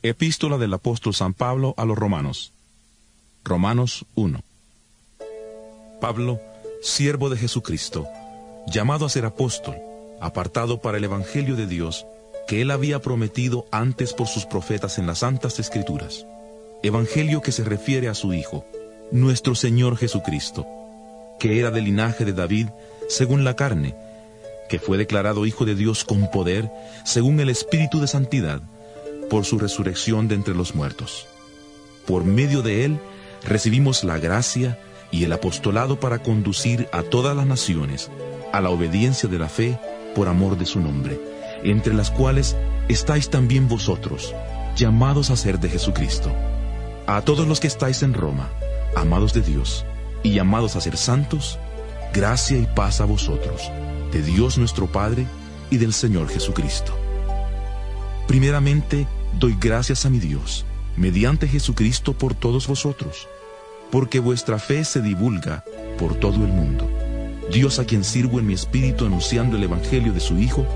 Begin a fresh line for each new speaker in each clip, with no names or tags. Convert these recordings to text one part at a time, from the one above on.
Epístola del apóstol San Pablo a los Romanos. Romanos 1. Pablo, siervo de Jesucristo, llamado a ser apóstol, apartado para el Evangelio de Dios, que él había prometido antes por sus profetas en las Santas Escrituras. Evangelio que se refiere a su Hijo, nuestro Señor Jesucristo, que era del linaje de David, según la carne, que fue declarado Hijo de Dios con poder, según el Espíritu de Santidad, por su resurrección de entre los muertos. Por medio de él recibimos la gracia y el apostolado para conducir a todas las naciones a la obediencia de la fe por amor de su nombre, entre las cuales estáis también vosotros, llamados a ser de Jesucristo. A todos los que estáis en Roma, amados de Dios, y llamados a ser santos, gracia y paz a vosotros, de Dios nuestro Padre y del Señor Jesucristo. Primeramente, doy gracias a mi Dios, mediante Jesucristo por todos vosotros, porque vuestra fe se divulga por todo el mundo. Dios, a quien sirvo en mi espíritu anunciando el Evangelio de su Hijo,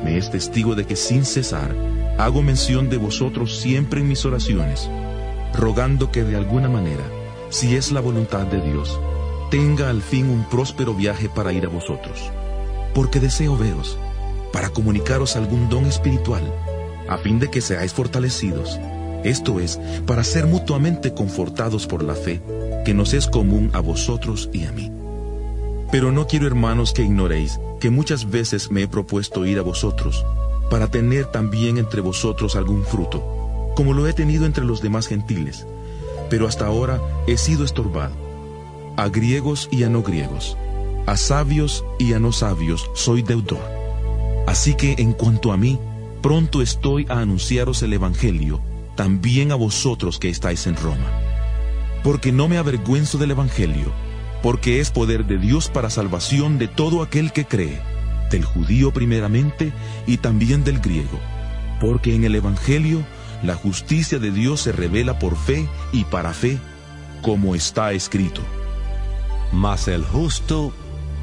me es testigo de que sin cesar hago mención de vosotros siempre en mis oraciones, rogando que de alguna manera, si es la voluntad de Dios, tenga al fin un próspero viaje para ir a vosotros, porque deseo veros, para comunicaros algún don espiritual, a fin de que seáis fortalecidos, esto es, para ser mutuamente confortados por la fe, que nos es común a vosotros y a mí. Pero no quiero, hermanos, que ignoréis que muchas veces me he propuesto ir a vosotros, para tener también entre vosotros algún fruto, como lo he tenido entre los demás gentiles, pero hasta ahora he sido estorbado. A griegos y a no griegos, a sabios y a no sabios soy deudor. Así que en cuanto a mí, pronto estoy a anunciaros el Evangelio, también a vosotros que estáis en Roma. Porque no me avergüenzo del Evangelio, porque es poder de Dios para salvación de todo aquel que cree, del judío primeramente y también del griego. Porque en el Evangelio la justicia de Dios se revela por fe y para fe, como está escrito:
Mas el justo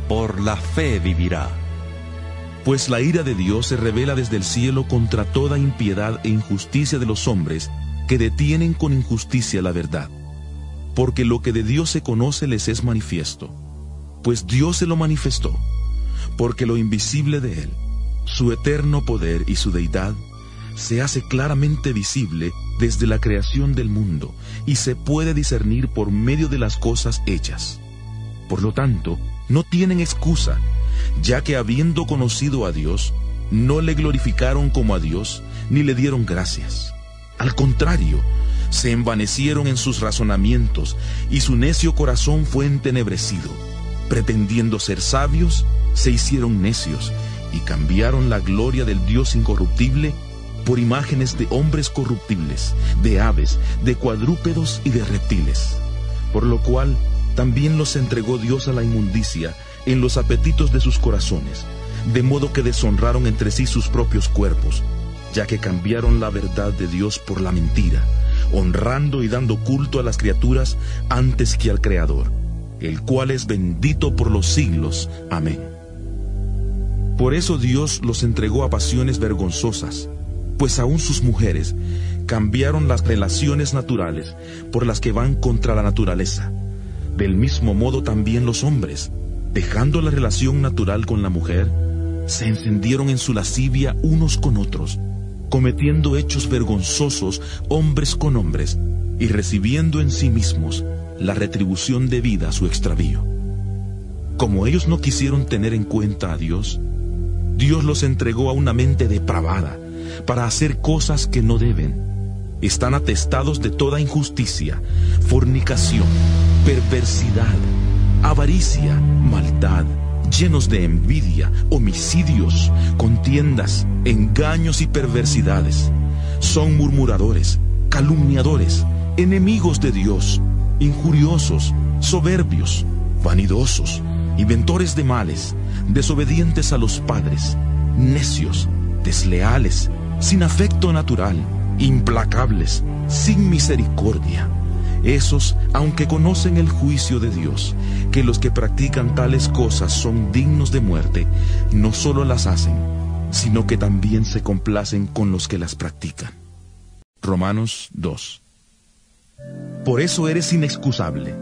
por la fe vivirá.
Pues la ira de Dios se revela desde el cielo contra toda impiedad e injusticia de los hombres que detienen con injusticia la verdad. Porque lo que de Dios se conoce les es manifiesto, pues Dios se lo manifestó, porque lo invisible de Él, su eterno poder y su deidad, se hace claramente visible desde la creación del mundo y se puede discernir por medio de las cosas hechas. Por lo tanto, no tienen excusa, ya que habiendo conocido a Dios, no le glorificaron como a Dios, ni le dieron gracias. Al contrario, se envanecieron en sus razonamientos, y su necio corazón fue entenebrecido. Pretendiendo ser sabios, se hicieron necios, y cambiaron la gloria del Dios incorruptible por imágenes de hombres corruptibles, de aves, de cuadrúpedos y de reptiles. Por lo cual, también los entregó Dios a la inmundicia en los apetitos de sus corazones, de modo que deshonraron entre sí sus propios cuerpos, ya que cambiaron la verdad de Dios por la mentira, honrando y dando culto a las criaturas antes que al Creador, el cual es bendito por los siglos. Amén. Por eso Dios los entregó a pasiones vergonzosas, pues aún sus mujeres cambiaron las relaciones naturales por las que van contra la naturaleza. Del mismo modo también los hombres, dejando la relación natural con la mujer, se encendieron en su lascivia unos con otros, cometiendo hechos vergonzosos hombres con hombres, y recibiendo en sí mismos la retribución debida a su extravío. Como ellos no quisieron tener en cuenta a Dios, Dios los entregó a una mente depravada, para hacer cosas que no deben. Están atestados de toda injusticia, fornicación, perversidad, avaricia, maldad, llenos de envidia, homicidios, contiendas, engaños y perversidades. Son murmuradores, calumniadores, enemigos de Dios, injuriosos, soberbios, vanidosos, inventores de males, desobedientes a los padres, necios, desleales, sin afecto natural, implacables, sin misericordia. Esos, aunque conocen el juicio de Dios, que los que practican tales cosas son dignos de muerte, no solo las hacen, sino que también se complacen con los que las practican. Romanos 2. Por eso eres inexcusable,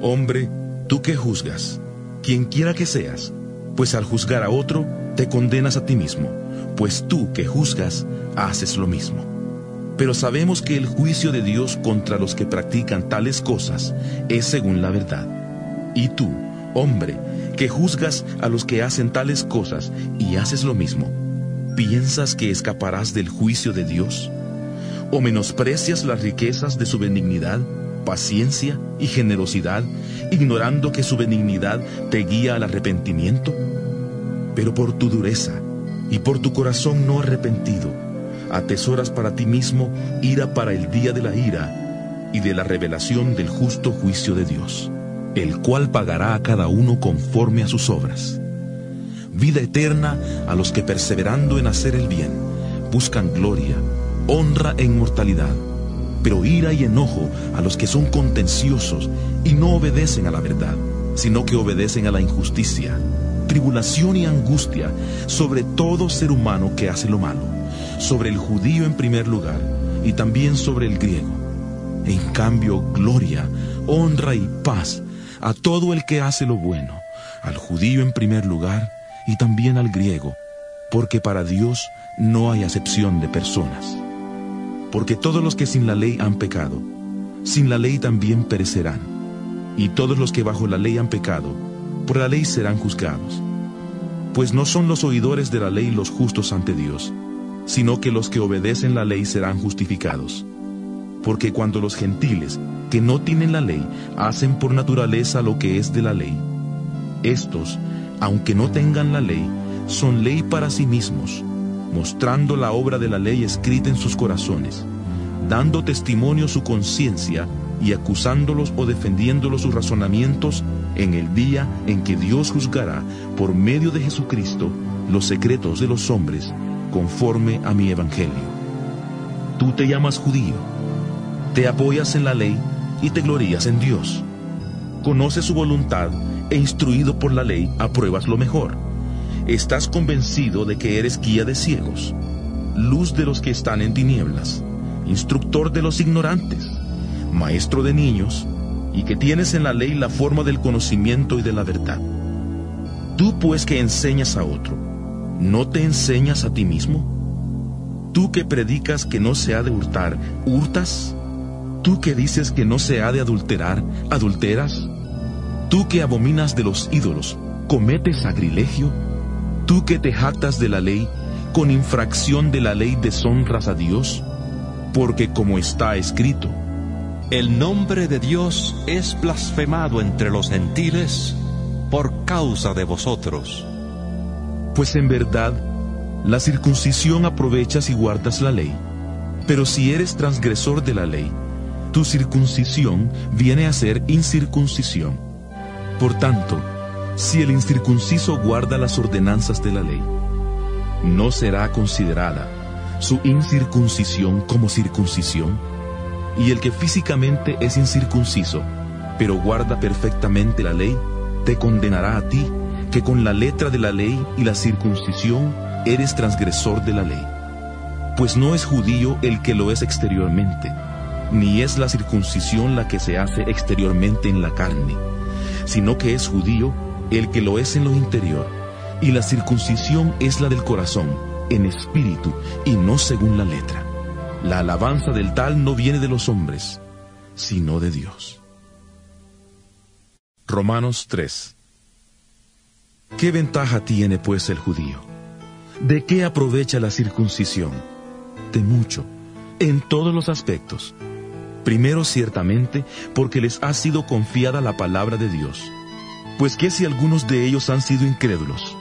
hombre, tú que juzgas, quien quiera que seas, pues al juzgar a otro, te condenas a ti mismo, pues tú que juzgas, haces lo mismo. Pero sabemos que el juicio de Dios contra los que practican tales cosas es según la verdad. Y tú, hombre, que juzgas a los que hacen tales cosas y haces lo mismo, ¿piensas que escaparás del juicio de Dios? ¿O menosprecias las riquezas de su benignidad, paciencia y generosidad, ignorando que su benignidad te guía al arrepentimiento? Pero por tu dureza y por tu corazón no arrepentido, atesoras para ti mismo ira para el día de la ira y de la revelación del justo juicio de Dios, el cual pagará a cada uno conforme a sus obras. Vida eterna a los que perseverando en hacer el bien, buscan gloria, honra e inmortalidad, pero ira y enojo a los que son contenciosos y no obedecen a la verdad, sino que obedecen a la injusticia, tribulación y angustia sobre todo ser humano que hace lo malo, sobre el judío en primer lugar y también sobre el griego. En cambio, gloria, honra y paz a todo el que hace lo bueno, al judío en primer lugar y también al griego, porque para Dios no hay acepción de personas. Porque todos los que sin la ley han pecado, sin la ley también perecerán, y todos los que bajo la ley han pecado, por la ley serán juzgados. Pues no son los oidores de la ley los justos ante Dios, sino que los que obedecen la ley serán justificados. Porque cuando los gentiles, que no tienen la ley, hacen por naturaleza lo que es de la ley, estos, aunque no tengan la ley, son ley para sí mismos, mostrando la obra de la ley escrita en sus corazones, dando testimonio su conciencia y acusándolos o defendiéndolos sus razonamientos en el día en que Dios juzgará por medio de Jesucristo los secretos de los hombres conforme a mi evangelio. Tú te llamas judío, te apoyas en la ley y te glorías en Dios. Conoces su voluntad e instruido por la ley apruebas lo mejor. Estás convencido de que eres guía de ciegos, luz de los que están en tinieblas, instructor de los ignorantes, maestro de niños, y que tienes en la ley la forma del conocimiento y de la verdad. Tú pues que enseñas a otro, ¿no te enseñas a ti mismo? Tú que predicas que no se ha de hurtar, ¿hurtas? Tú que dices que no se ha de adulterar, ¿adulteras? Tú que abominas de los ídolos, ¿cometes sacrilegio? Tú que te jactas de la ley, con infracción de la ley deshonras a Dios, porque como está escrito,
el nombre de Dios es blasfemado entre los gentiles por causa de vosotros.
Pues en verdad, la circuncisión aprovecha si guardas la ley, pero si eres transgresor de la ley, tu circuncisión viene a ser incircuncisión. Por tanto, si el incircunciso guarda las ordenanzas de la ley, ¿no será considerada su incircuncisión como circuncisión? Y el que físicamente es incircunciso, pero guarda perfectamente la ley, te condenará a ti, que con la letra de la ley y la circuncisión eres transgresor de la ley. Pues no es judío el que lo es exteriormente, ni es la circuncisión la que se hace exteriormente en la carne, sino que es judío el que lo es en lo interior, y la circuncisión es la del corazón, en espíritu y no según la letra. La alabanza del tal no viene de los hombres, sino de Dios. Romanos 3. ¿Qué ventaja tiene pues el judío? ¿De qué aprovecha la circuncisión? De mucho, en todos los aspectos. Primero, ciertamente, porque les ha sido confiada la palabra de Dios. Pues que si algunos de ellos han sido incrédulos,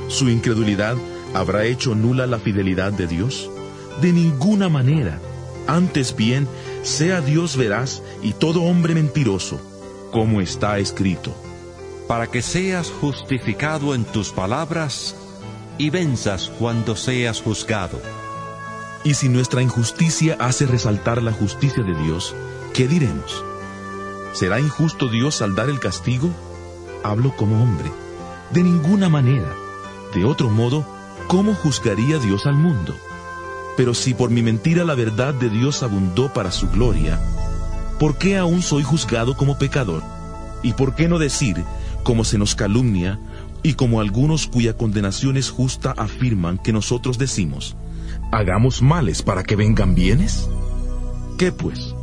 ¿su incredulidad habrá hecho nula la fidelidad de Dios? De ninguna manera. Antes bien, sea Dios veraz y todo hombre mentiroso, como está escrito.
Para que seas justificado en tus palabras y venzas cuando seas juzgado.
Y si nuestra injusticia hace resaltar la justicia de Dios, ¿qué diremos? ¿Será injusto Dios al dar el castigo? Hablo como hombre. De ninguna manera. De otro modo, ¿cómo juzgaría Dios al mundo? Pero si por mi mentira la verdad de Dios abundó para su gloria, ¿por qué aún soy juzgado como pecador? ¿Y por qué no decir, como se nos calumnia, y como algunos cuya condenación es justa afirman que nosotros decimos, hagamos males para que vengan bienes? ¿Qué pues?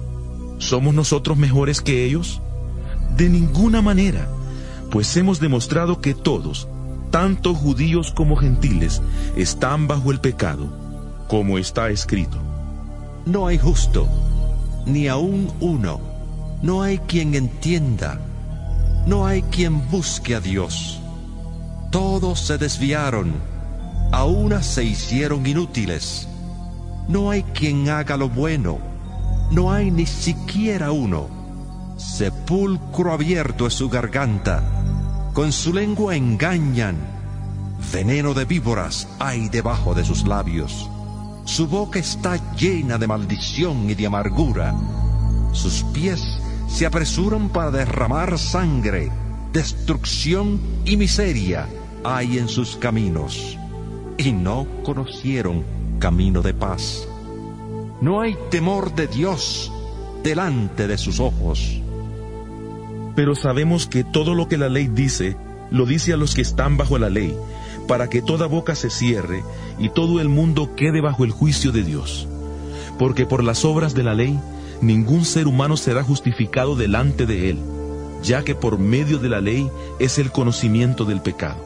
¿Somos nosotros mejores que ellos? De ninguna manera, pues hemos demostrado que todos, tanto judíos como gentiles, están bajo el pecado, como está escrito.
No hay justo, ni aun uno. No hay quien entienda. No hay quien busque a Dios. Todos se desviaron. A una se hicieron inútiles. No hay quien haga lo bueno. No hay ni siquiera uno. Sepulcro abierto es su garganta. Con su lengua engañan. Veneno de víboras hay debajo de sus labios. Su boca está llena de maldición y de amargura. Sus pies se apresuran para derramar sangre. Destrucción y miseria hay en sus caminos. Y no conocieron camino de paz. No hay temor de Dios delante de sus ojos.
Pero sabemos que todo lo que la ley dice, lo dice a los que están bajo la ley, para que toda boca se cierre y todo el mundo quede bajo el juicio de Dios. Porque por las obras de la ley, ningún ser humano será justificado delante de él, ya que por medio de la ley es el conocimiento del pecado.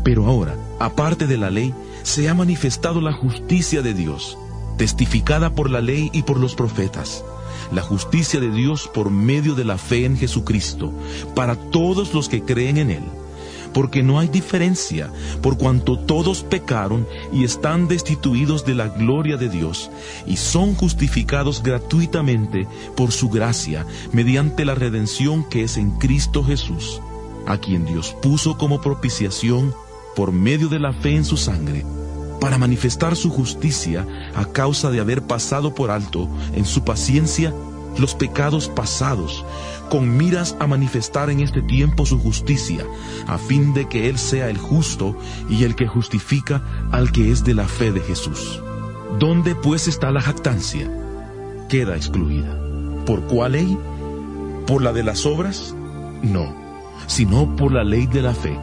Pero ahora, aparte de la ley, se ha manifestado la justicia de Dios, testificada por la ley y por los profetas, la justicia de Dios por medio de la fe en Jesucristo, para todos los que creen en Él. Porque no hay diferencia, por cuanto todos pecaron y están destituidos de la gloria de Dios, y son justificados gratuitamente por su gracia, mediante la redención que es en Cristo Jesús, a quien Dios puso como propiciación por medio de la fe en su sangre, para manifestar su justicia a causa de haber pasado por alto en su paciencia los pecados pasados, con miras a manifestar en este tiempo su justicia, a fin de que Él sea el justo y el que justifica al que es de la fe de Jesús. ¿Dónde pues está la jactancia? Queda excluida. ¿Por cuál ley? ¿Por la de las obras? No, sino por la ley de la fe.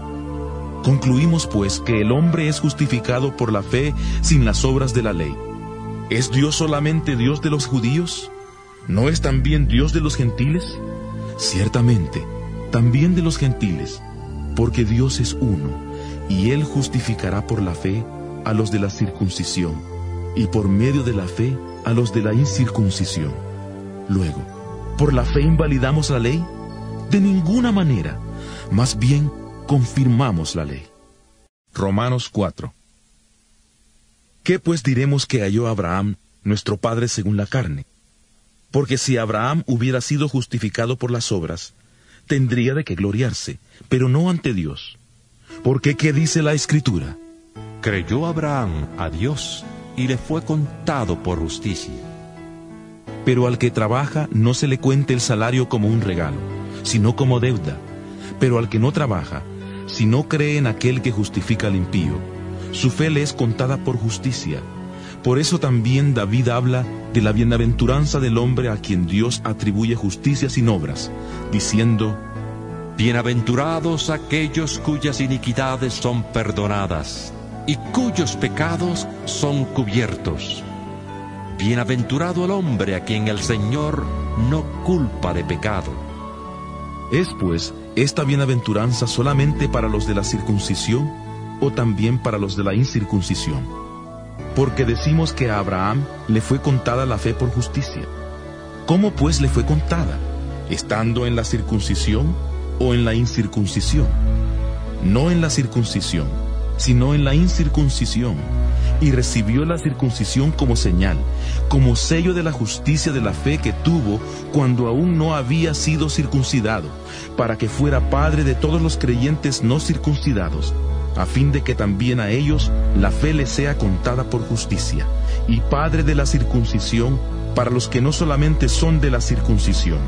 Concluimos pues que el hombre es justificado por la fe sin las obras de la ley. ¿Es Dios solamente Dios de los judíos? ¿No es también Dios de los gentiles? Ciertamente, también de los gentiles, porque Dios es uno, y Él justificará por la fe a los de la circuncisión, y por medio de la fe a los de la incircuncisión. Luego, ¿por la fe invalidamos la ley? De ninguna manera, más bien confirmamos la ley. Romanos 4. ¿Qué pues diremos que halló Abraham, nuestro padre según la carne? Porque si Abraham hubiera sido justificado por las obras, tendría de qué gloriarse, pero no ante Dios. Porque ¿qué dice la Escritura?
Creyó Abraham a Dios y le fue contado por justicia.
Pero al que trabaja no se le cuente el salario como un regalo, sino como deuda. Pero al que no trabaja, si no cree en aquel que justifica al impío, su fe le es contada por justicia. Por eso también David habla de la bienaventuranza del hombre a quien Dios atribuye justicia sin obras, diciendo:
Bienaventurados aquellos cuyas iniquidades son perdonadas y cuyos pecados son cubiertos. Bienaventurado el hombre a quien el Señor no culpa de pecado.
¿Es pues esta bienaventuranza solamente para los de la circuncisión o también para los de la incircuncisión? Porque decimos que a Abraham le fue contada la fe por justicia. ¿Cómo pues le fue contada? ¿Estando en la circuncisión o en la incircuncisión? No en la circuncisión, sino en la incircuncisión. Y recibió la circuncisión como señal, como sello de la justicia de la fe que tuvo cuando aún no había sido circuncidado, para que fuera padre de todos los creyentes no circuncidados, a fin de que también a ellos la fe les sea contada por justicia, y padre de la circuncisión para los que no solamente son de la circuncisión,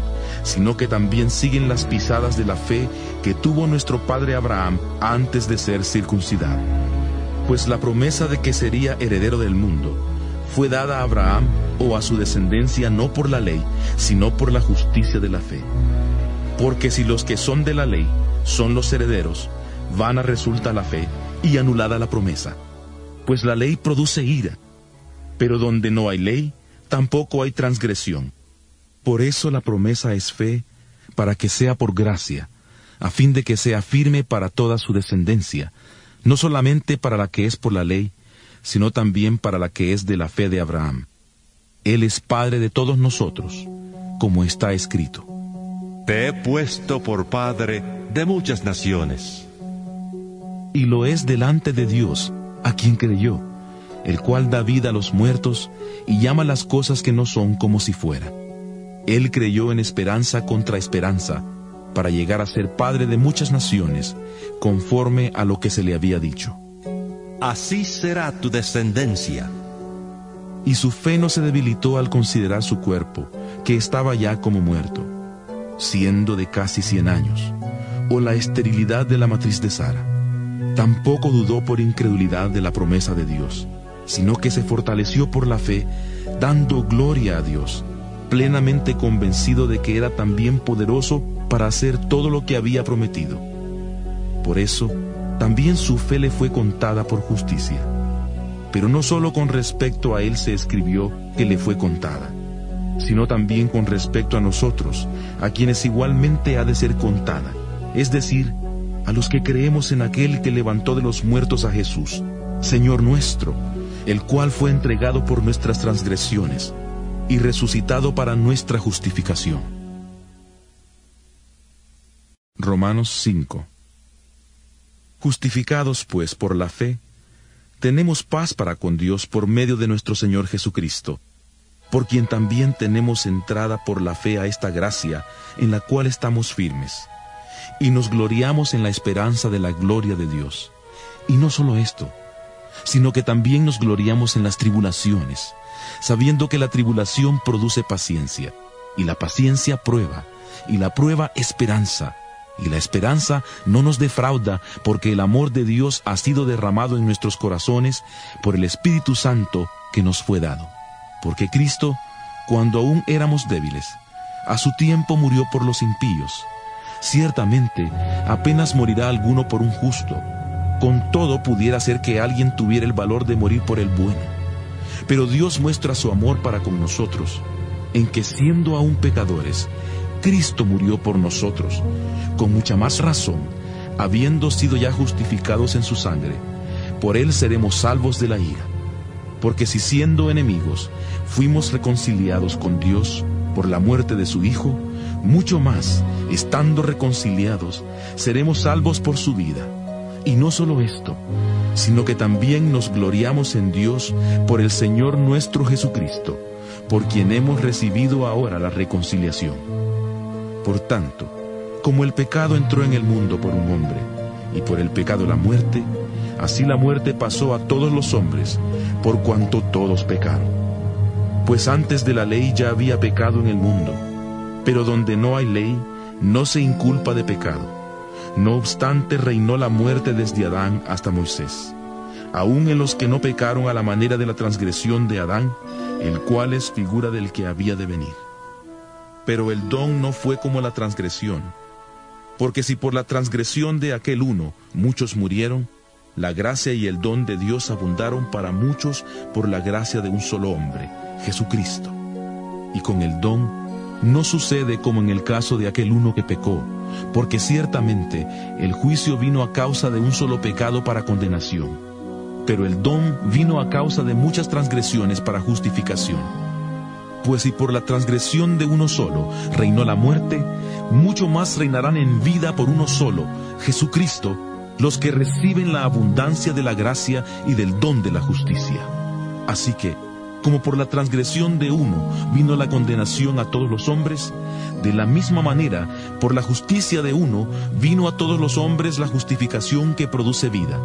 sino que también siguen las pisadas de la fe que tuvo nuestro padre Abraham antes de ser circuncidado. Pues la promesa de que sería heredero del mundo fue dada a Abraham o a su descendencia no por la ley, sino por la justicia de la fe. Porque si los que son de la ley son los herederos, vana resulta la fe y anulada la promesa. Pues la ley produce ira, pero donde no hay ley, tampoco hay transgresión. Por eso la promesa es fe, para que sea por gracia, a fin de que sea firme para toda su descendencia, no solamente para la que es por la ley, sino también para la que es de la fe de Abraham. Él es Padre de todos nosotros, como está escrito:
Te he puesto por padre de muchas naciones.
Y lo es delante de Dios, a quien creyó, el cual da vida a los muertos y llama las cosas que no son como si fuera. Él creyó en esperanza contra esperanza, para llegar a ser padre de muchas naciones, conforme a lo que se le había dicho:
Así será tu descendencia.
Y su fe no se debilitó al considerar su cuerpo, que estaba ya como muerto, siendo de casi 100 años, o la esterilidad de la matriz de Sara. Tampoco dudó por incredulidad de la promesa de Dios, sino que se fortaleció por la fe, dando gloria a Dios, plenamente convencido de que era también poderoso para hacer todo lo que había prometido. Por eso, también su fe le fue contada por justicia. Pero no solo con respecto a él se escribió que le fue contada, sino también con respecto a nosotros, a quienes igualmente ha de ser contada, es decir, a los que creemos en aquel que levantó de los muertos a Jesús, Señor nuestro, el cual fue entregado por nuestras transgresiones y resucitado para nuestra justificación. Romanos 5. Justificados, pues, por la fe, tenemos paz para con Dios por medio de nuestro Señor Jesucristo, por quien también tenemos entrada por la fe a esta gracia en la cual estamos firmes, y nos gloriamos en la esperanza de la gloria de Dios. Y no solo esto, sino que también nos gloriamos en las tribulaciones, sabiendo que la tribulación produce paciencia, y la paciencia prueba, y la prueba esperanza, y la esperanza no nos defrauda, porque el amor de Dios ha sido derramado en nuestros corazones por el Espíritu Santo que nos fue dado. Porque Cristo, cuando aún éramos débiles, a su tiempo murió por los impíos. Ciertamente, apenas morirá alguno por un justo. Con todo pudiera ser que alguien tuviera el valor de morir por el bueno. Pero Dios muestra su amor para con nosotros, en que siendo aún pecadores, Cristo murió por nosotros. Con mucha más razón, habiendo sido ya justificados en su sangre, por él seremos salvos de la ira. Porque si siendo enemigos, fuimos reconciliados con Dios por la muerte de su Hijo, mucho más, estando reconciliados, seremos salvos por su vida. Y no solo esto, sino que también nos gloriamos en Dios por el Señor nuestro Jesucristo, por quien hemos recibido ahora la reconciliación. Por tanto, como el pecado entró en el mundo por un hombre, y por el pecado la muerte, así la muerte pasó a todos los hombres, por cuanto todos pecaron. Pues antes de la ley ya había pecado en el mundo, pero donde no hay ley, no se inculpa de pecado. No obstante, reinó la muerte desde Adán hasta Moisés, aun en los que no pecaron a la manera de la transgresión de Adán, el cual es figura del que había de venir. Pero el don no fue como la transgresión, porque si por la transgresión de aquel uno muchos murieron, la gracia y el don de Dios abundaron para muchos por la gracia de un solo hombre, Jesucristo. Y con el don no sucede como en el caso de aquel uno que pecó, porque ciertamente el juicio vino a causa de un solo pecado para condenación, pero el don vino a causa de muchas transgresiones para justificación. Pues si por la transgresión de uno solo reinó la muerte, mucho más reinarán en vida por uno solo, Jesucristo, los que reciben la abundancia de la gracia y del don de la justicia. Así que, como por la transgresión de uno vino la condenación a todos los hombres, de la misma manera, por la justicia de uno vino a todos los hombres la justificación que produce vida.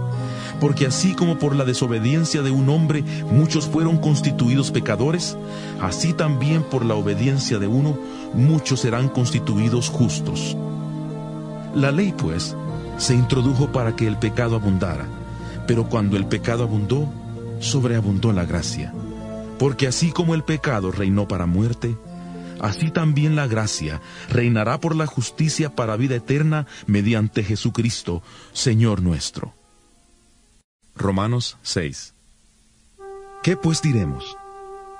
Porque así como por la desobediencia de un hombre muchos fueron constituidos pecadores, así también por la obediencia de uno muchos serán constituidos justos. La ley, pues, se introdujo para que el pecado abundara, pero cuando el pecado abundó, sobreabundó la gracia, Porque así como el pecado reinó para muerte, así también la gracia reinará por la justicia para vida eterna mediante Jesucristo, Señor nuestro. Romanos 6. ¿Qué pues diremos?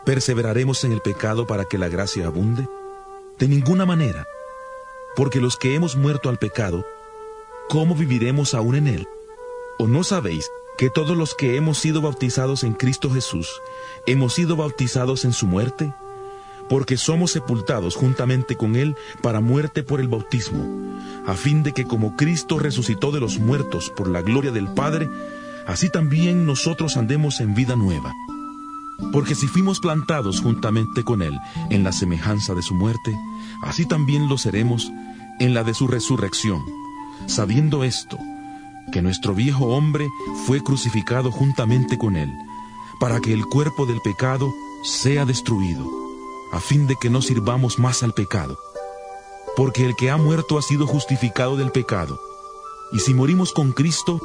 ¿Perseveraremos en el pecado para que la gracia abunde? De ninguna manera, porque los que hemos muerto al pecado, ¿cómo viviremos aún en él? ¿O no sabéis que todos los que hemos sido bautizados en Cristo Jesús, hemos sido bautizados en su muerte? Porque somos sepultados juntamente con él para muerte por el bautismo, a fin de que como Cristo resucitó de los muertos por la gloria del Padre, así también nosotros andemos en vida nueva. Porque si fuimos plantados juntamente con él en la semejanza de su muerte, así también lo seremos en la de su resurrección, sabiendo esto, que nuestro viejo hombre fue crucificado juntamente con él, para que el cuerpo del pecado sea destruido, a fin de que no sirvamos más al pecado. Porque el que ha muerto ha sido justificado del pecado, y si morimos con Cristo,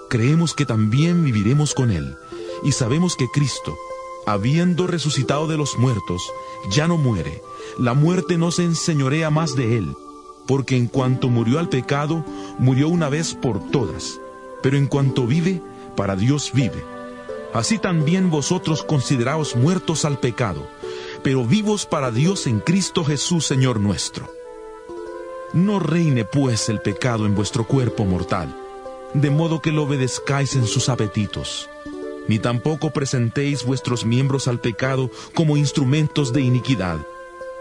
creemos que también viviremos con él, y sabemos que Cristo, habiendo resucitado de los muertos, ya no muere, la muerte no se enseñorea más de él, porque en cuanto murió al pecado, murió una vez por todas, pero en cuanto vive, para Dios vive. Así también vosotros consideraos muertos al pecado, pero vivos para Dios en Cristo Jesús, Señor nuestro. No reine pues el pecado en vuestro cuerpo mortal, de modo que lo obedezcáis en sus apetitos, ni tampoco presentéis vuestros miembros al pecado como instrumentos de iniquidad,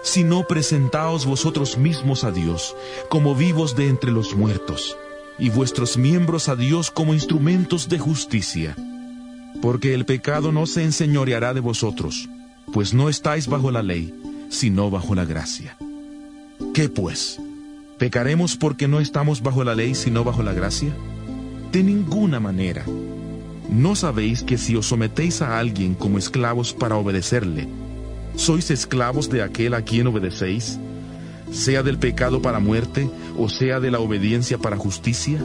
sino presentaos vosotros mismos a Dios como vivos de entre los muertos, y vuestros miembros a Dios como instrumentos de justicia. Porque el pecado no se enseñoreará de vosotros, pues no estáis bajo la ley, sino bajo la gracia. ¿Qué pues? ¿Pecaremos porque no estamos bajo la ley, sino bajo la gracia? De ninguna manera. ¿No sabéis que si os sometéis a alguien como esclavos para obedecerle, sois esclavos de aquel a quien obedecéis, sea del pecado para muerte, o sea de la obediencia para justicia?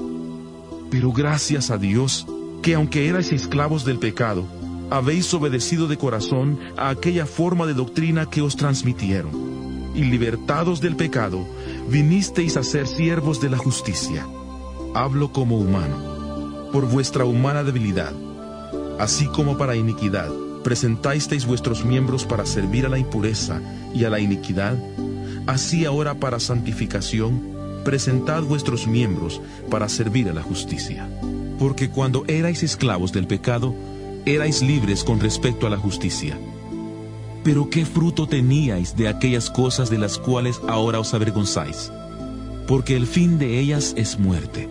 Pero gracias a Dios, que aunque erais esclavos del pecado, habéis obedecido de corazón a aquella forma de doctrina que os transmitieron, y libertados del pecado, vinisteis a ser siervos de la justicia. Hablo como humano, por vuestra humana debilidad, así como para iniquidad, presentasteis vuestros miembros para servir a la impureza y a la iniquidad, así ahora para santificación, presentad vuestros miembros para servir a la justicia. Porque cuando erais esclavos del pecado, erais libres con respecto a la justicia. Pero ¿qué fruto teníais de aquellas cosas de las cuales ahora os avergonzáis? Porque el fin de ellas es muerte.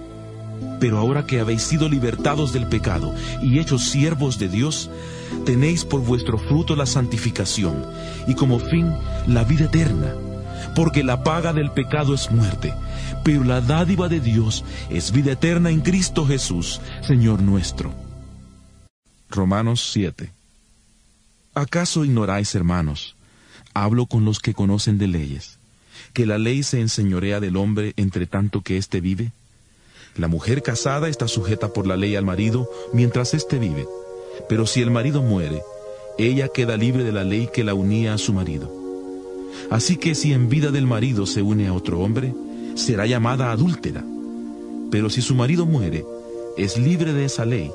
Pero ahora que habéis sido libertados del pecado y hechos siervos de Dios, tenéis por vuestro fruto la santificación, y como fin la vida eterna. Porque la paga del pecado es muerte, pero la dádiva de Dios es vida eterna en Cristo Jesús, Señor nuestro. Romanos 7. ¿Acaso ignoráis, hermanos? Hablo con los que conocen de leyes, que la ley se enseñorea del hombre entre tanto que éste vive. La mujer casada está sujeta por la ley al marido mientras éste vive, pero si el marido muere, ella queda libre de la ley que la unía a su marido. Así que si en vida del marido se une a otro hombre, será llamada adúltera. Pero si su marido muere, es libre de esa ley,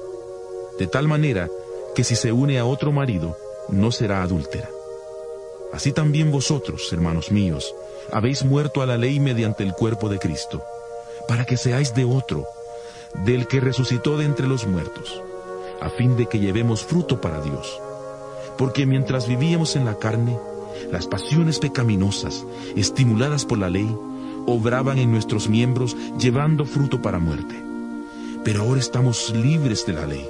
de tal manera que si se une a otro marido, no será adúltera. Así también vosotros, hermanos míos, habéis muerto a la ley mediante el cuerpo de Cristo, para que seáis de otro, del que resucitó de entre los muertos, a fin de que llevemos fruto para Dios. Porque mientras vivíamos en la carne, las pasiones pecaminosas, estimuladas por la ley, obraban en nuestros miembros, llevando fruto para muerte. Pero ahora estamos libres de la ley,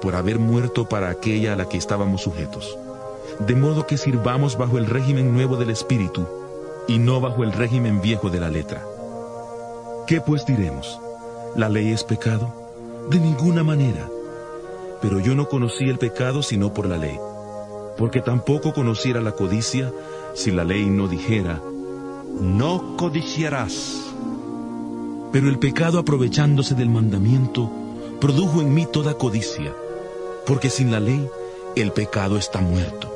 por haber muerto para aquella a la que estábamos sujetos, de modo que sirvamos bajo el régimen nuevo del Espíritu, y no bajo el régimen viejo de la letra. ¿Qué pues diremos? ¿La ley es pecado? De ninguna manera. Pero yo no conocí el pecado sino por la ley, porque tampoco conociera la codicia si la ley no dijera, no codiciarás. Pero el pecado, aprovechándose del mandamiento, produjo en mí toda codicia, porque sin la ley el pecado está muerto.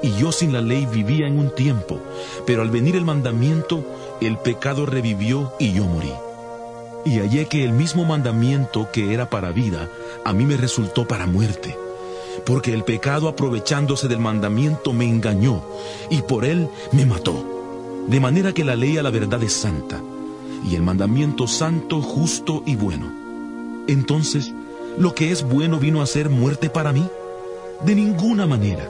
y yo sin la ley vivía en un tiempo, pero al venir el mandamiento, el pecado revivió y yo morí. Y hallé que el mismo mandamiento que era para vida, a mí me resultó para muerte. Porque el pecado, aprovechándose del mandamiento, me engañó, y por él me mató. De manera que la ley a la verdad es santa, y el mandamiento santo, justo y bueno. Entonces, ¿lo que es bueno vino a ser muerte para mí? De ninguna manera.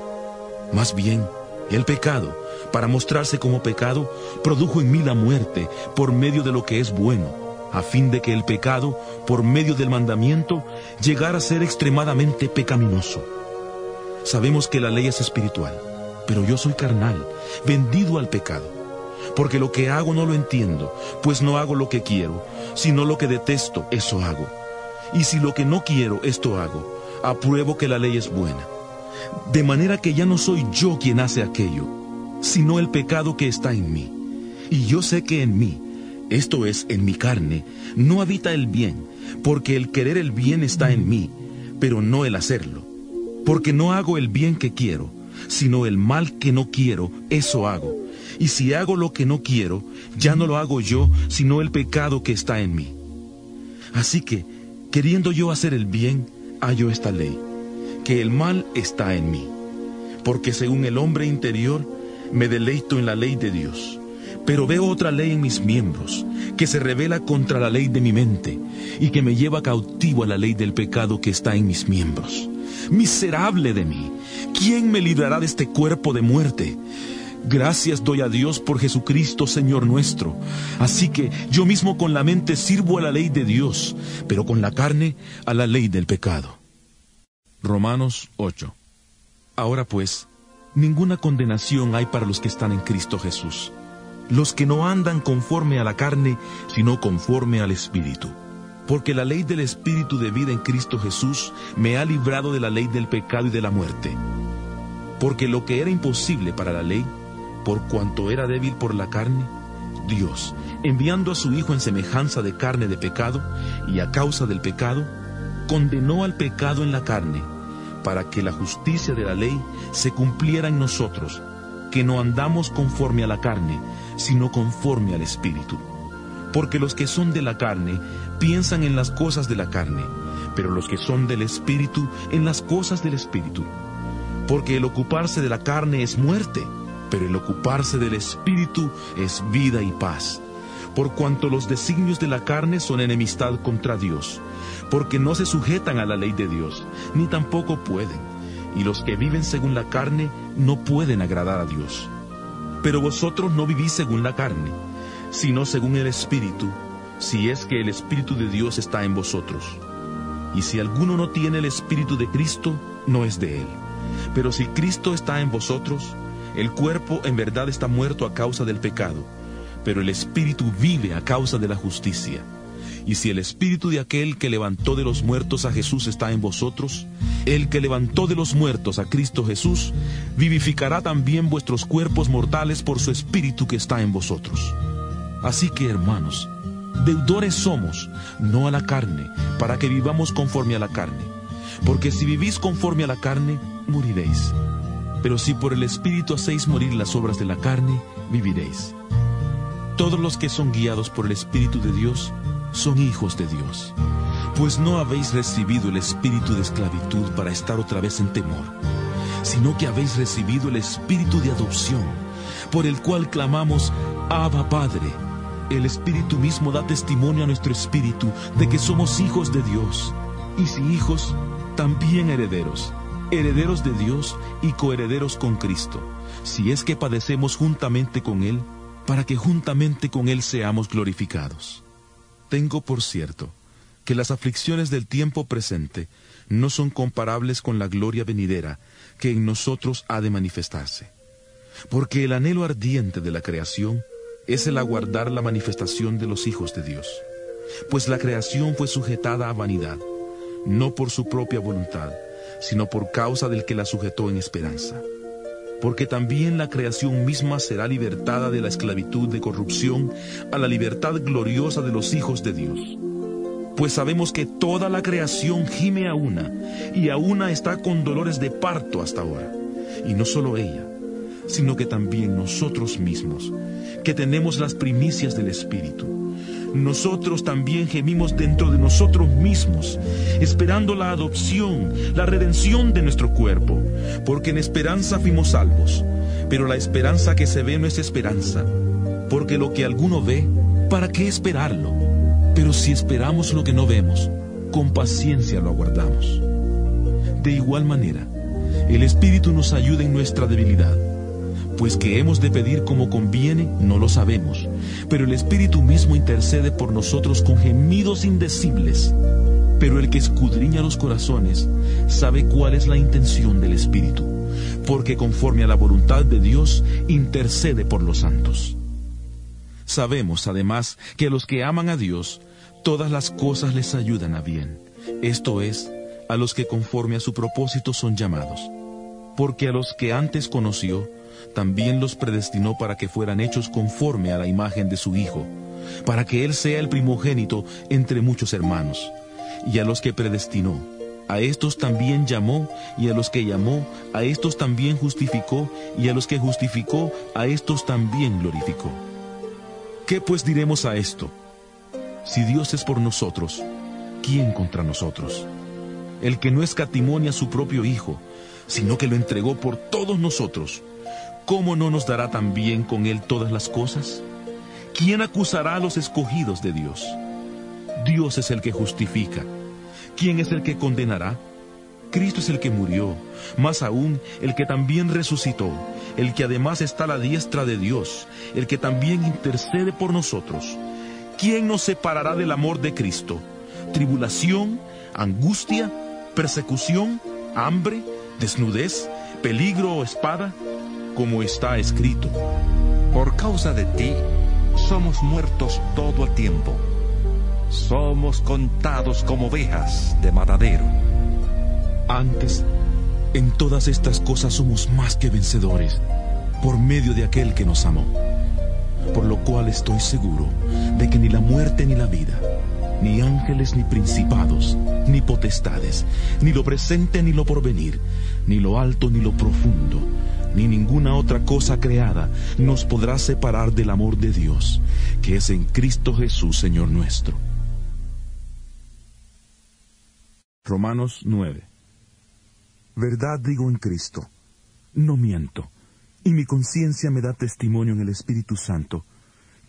Más bien, el pecado, para mostrarse como pecado, produjo en mí la muerte por medio de lo que es bueno, a fin de que el pecado, por medio del mandamiento, llegara a ser extremadamente pecaminoso. Sabemos que la ley es espiritual, pero yo soy carnal, vendido al pecado. Porque lo que hago no lo entiendo, pues no hago lo que quiero, sino lo que detesto, eso hago. Y si lo que no quiero, esto hago, apruebo que la ley es buena. De manera que ya no soy yo quien hace aquello, sino el pecado que está en mí. Y yo sé que en mí, esto es, en mi carne, no habita el bien, porque el querer el bien está en mí, pero no el hacerlo. Porque no hago el bien que quiero, sino el mal que no quiero, eso hago. Y si hago lo que no quiero, ya no lo hago yo, sino el pecado que está en mí. Así que, queriendo yo hacer el bien, hallo esta ley, que el mal está en mí. Porque según el hombre interior, me deleito en la ley de Dios. Pero veo otra ley en mis miembros, que se revela contra la ley de mi mente, y que me lleva cautivo a la ley del pecado que está en mis miembros. Miserable de mí, ¿quién me librará de este cuerpo de muerte? Gracias doy a Dios por Jesucristo, Señor nuestro. Así que yo mismo con la mente sirvo a la ley de Dios, pero con la carne a la ley del pecado. Romanos 8. Ahora pues, ninguna condenación hay para los que están en Cristo Jesús, los que no andan conforme a la carne, sino conforme al Espíritu. Porque la ley del Espíritu de vida en Cristo Jesús me ha librado de la ley del pecado y de la muerte. Porque lo que era imposible para la ley, por cuanto era débil por la carne, Dios, enviando a su Hijo en semejanza de carne de pecado, y a causa del pecado, condenó al pecado en la carne, para que la justicia de la ley se cumpliera en nosotros, que no andamos conforme a la carne, sino conforme al Espíritu. Porque los que son de la carne piensan en las cosas de la carne, pero los que son del Espíritu en las cosas del Espíritu. Porque el ocuparse de la carne es muerte, pero el ocuparse del Espíritu es vida y paz. Por cuanto los designios de la carne son enemistad contra Dios, porque no se sujetan a la ley de Dios, ni tampoco pueden, y los que viven según la carne no pueden agradar a Dios. Pero vosotros no vivís según la carne, sino según el Espíritu, si es que el Espíritu de Dios está en vosotros. Y si alguno no tiene el Espíritu de Cristo, no es de él. Pero si Cristo está en vosotros, el cuerpo en verdad está muerto a causa del pecado, pero el Espíritu vive a causa de la justicia. Y si el Espíritu de aquel que levantó de los muertos a Jesús está en vosotros, el que levantó de los muertos a Cristo Jesús, vivificará también vuestros cuerpos mortales por su Espíritu que está en vosotros. Así que, hermanos, deudores somos, no a la carne, para que vivamos conforme a la carne. Porque si vivís conforme a la carne, moriréis. Pero si por el Espíritu hacéis morir las obras de la carne, viviréis. Todos los que son guiados por el Espíritu de Dios son hijos de Dios. Pues no habéis recibido el espíritu de esclavitud para estar otra vez en temor, sino que habéis recibido el espíritu de adopción, por el cual clamamos, Abba, Padre. El Espíritu mismo da testimonio a nuestro espíritu de que somos hijos de Dios, y si hijos, también herederos, herederos de Dios y coherederos con Cristo, si es que padecemos juntamente con Él, para que juntamente con Él seamos glorificados. Tengo por cierto que las aflicciones del tiempo presente no son comparables con la gloria venidera que en nosotros ha de manifestarse. Porque el anhelo ardiente de la creación es el aguardar la manifestación de los hijos de Dios. Pues la creación fue sujetada a vanidad, no por su propia voluntad, sino por causa del que la sujetó en esperanza. Porque también la creación misma será libertada de la esclavitud de corrupción a la libertad gloriosa de los hijos de Dios. Pues sabemos que toda la creación gime a una, y a una está con dolores de parto hasta ahora. Y no solo ella, sino que también nosotros mismos, que tenemos las primicias del Espíritu. Nosotros también gemimos dentro de nosotros mismos, esperando la adopción, la redención de nuestro cuerpo, porque en esperanza fuimos salvos. Pero la esperanza que se ve no es esperanza, porque lo que alguno ve, ¿para qué esperarlo? Pero si esperamos lo que no vemos, con paciencia lo aguardamos. De igual manera, el Espíritu nos ayuda en nuestra debilidad, pues que hemos de pedir como conviene, no lo sabemos, pero el Espíritu mismo intercede por nosotros con gemidos indecibles. Pero el que escudriña los corazones sabe cuál es la intención del Espíritu, porque conforme a la voluntad de Dios intercede por los santos. Sabemos, además, que a los que aman a Dios, todas las cosas les ayudan a bien, esto es, a los que conforme a su propósito son llamados. Porque a los que antes conoció, también los predestinó para que fueran hechos conforme a la imagen de su Hijo, para que Él sea el primogénito entre muchos hermanos. Y a los que predestinó, a estos también llamó, y a los que llamó, a estos también justificó, y a los que justificó, a estos también glorificó. ¿Qué pues diremos a esto? Si Dios es por nosotros, ¿quién contra nosotros? El que no escatimó ni a su propio Hijo, sino que lo entregó por todos nosotros, ¿cómo no nos dará también con Él todas las cosas? ¿Quién acusará a los escogidos de Dios? Dios es el que justifica. ¿Quién es el que condenará? Cristo es el que murió, más aún el que también resucitó, el que además está a la diestra de Dios, el que también intercede por nosotros. ¿Quién nos separará del amor de Cristo? ¿Tribulación, angustia, persecución, hambre, desnudez, peligro o espada? Como está escrito:
por causa de ti somos muertos todo el tiempo. Somos contados como ovejas de matadero.
Antes, en todas estas cosas somos más que vencedores, por medio de aquel que nos amó. Por lo cual estoy seguro de que ni la muerte ni la vida, ni ángeles ni principados, ni potestades, ni lo presente ni lo porvenir, ni lo alto ni lo profundo, ni ninguna otra cosa creada nos podrá separar del amor de Dios, que es en Cristo Jesús, Señor nuestro. Romanos 9. Verdad digo en Cristo, no miento, y mi conciencia me da testimonio en el Espíritu Santo,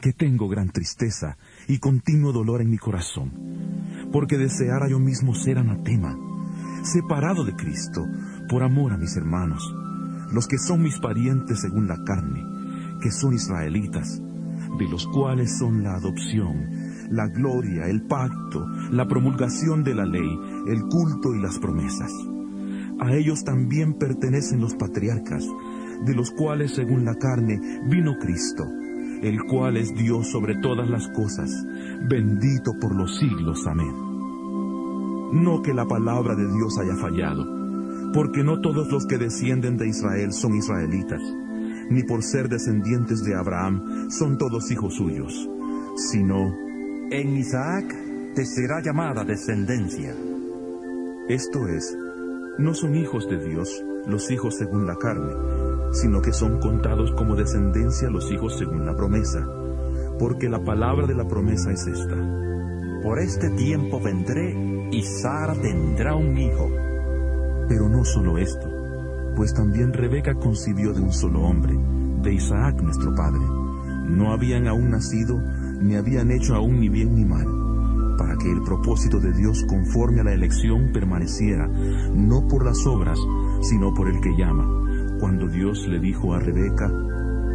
que tengo gran tristeza y continuo dolor en mi corazón, porque deseara yo mismo ser anatema, separado de Cristo, por amor a mis hermanos, los que son mis parientes según la carne, que son israelitas, de los cuales son la adopción, la gloria, el pacto, la promulgación de la ley, el culto y las promesas. A ellos también pertenecen los patriarcas, de los cuales según la carne vino Cristo, el cual es Dios sobre todas las cosas, bendito por los siglos. Amén. No que la palabra de Dios haya fallado, porque no todos los que descienden de Israel son israelitas, ni por ser descendientes de Abraham son todos hijos suyos, sino
en Isaac te será llamada descendencia.
Esto es, no son hijos de Dios los hijos según la carne, sino que son contados como descendencia los hijos según la promesa, porque la palabra de la promesa es esta:
por este tiempo vendré y Sara tendrá un hijo.
Pero no solo esto, pues también Rebeca concibió de un solo hombre, de Isaac nuestro padre. No habían aún nacido, ni habían hecho aún ni bien ni mal, para que el propósito de Dios conforme a la elección permaneciera, no por las obras, sino por el que llama, cuando Dios le dijo a Rebeca: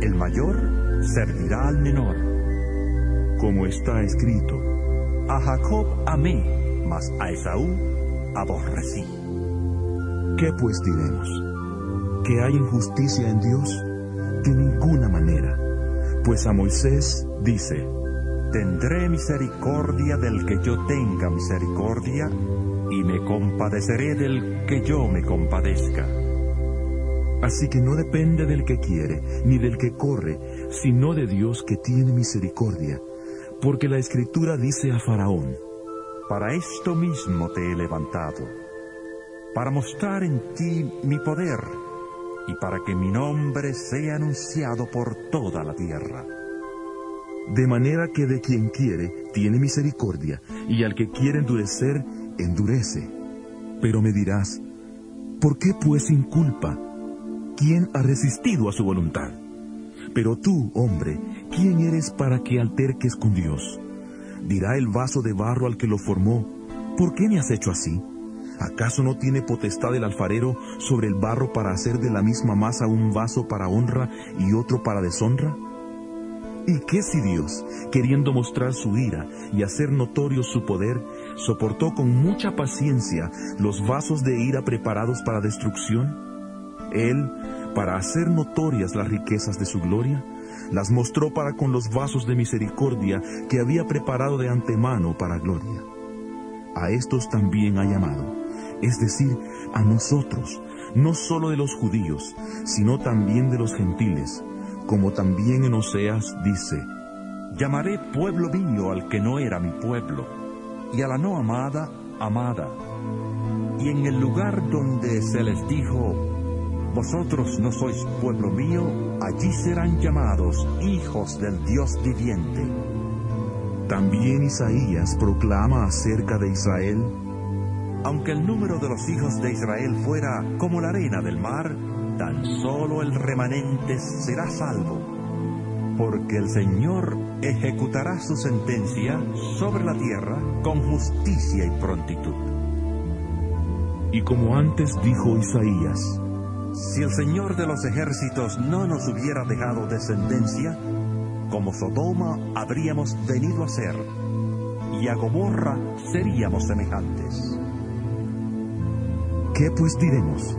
el mayor servirá al menor.
Como está escrito:
a Jacob amé, mas a Esaú aborrecí.
¿Qué pues diremos? ¿Que hay injusticia en Dios? De ninguna manera. Pues a Moisés dice:
tendré misericordia del que yo tenga misericordia, y me compadeceré del que yo me compadezca.
Así que no depende del que quiere, ni del que corre, sino de Dios que tiene misericordia. Porque la Escritura dice a Faraón:
para esto mismo te he levantado, para mostrar en ti mi poder, y para que mi nombre sea anunciado por toda la tierra.
De manera que de quien quiere, tiene misericordia, y al que quiere endurecer, endurece. Pero me dirás, ¿por qué pues sin culpa? ¿Quién ha resistido a su voluntad? Pero tú, hombre, ¿quién eres para que alterques con Dios? Dirá el vaso de barro al que lo formó, ¿por qué me has hecho así? ¿Acaso no tiene potestad el alfarero sobre el barro para hacer de la misma masa un vaso para honra y otro para deshonra? ¿Y qué si Dios, queriendo mostrar su ira y hacer notorio su poder, soportó con mucha paciencia los vasos de ira preparados para destrucción? Él, para hacer notorias las riquezas de su gloria, las mostró para con los vasos de misericordia que había preparado de antemano para gloria. A estos también ha llamado, es decir, a nosotros, no solo de los judíos, sino también de los gentiles, como también en Oseas dice:
Llamaré pueblo mío al que no era mi pueblo, y a la no amada, amada. Y en el lugar donde se les dijo, vosotros no sois pueblo mío, allí serán llamados hijos del Dios viviente.
También Isaías proclama acerca de Israel:
aunque el número de los hijos de Israel fuera como la arena del mar, tan solo el remanente será salvo, porque el Señor ejecutará su sentencia sobre la tierra con justicia y prontitud.
Y como antes dijo Isaías:
si el Señor de los ejércitos no nos hubiera dejado descendencia, como Sodoma habríamos venido a ser, y a Gomorra seríamos semejantes.
¿Qué pues diremos?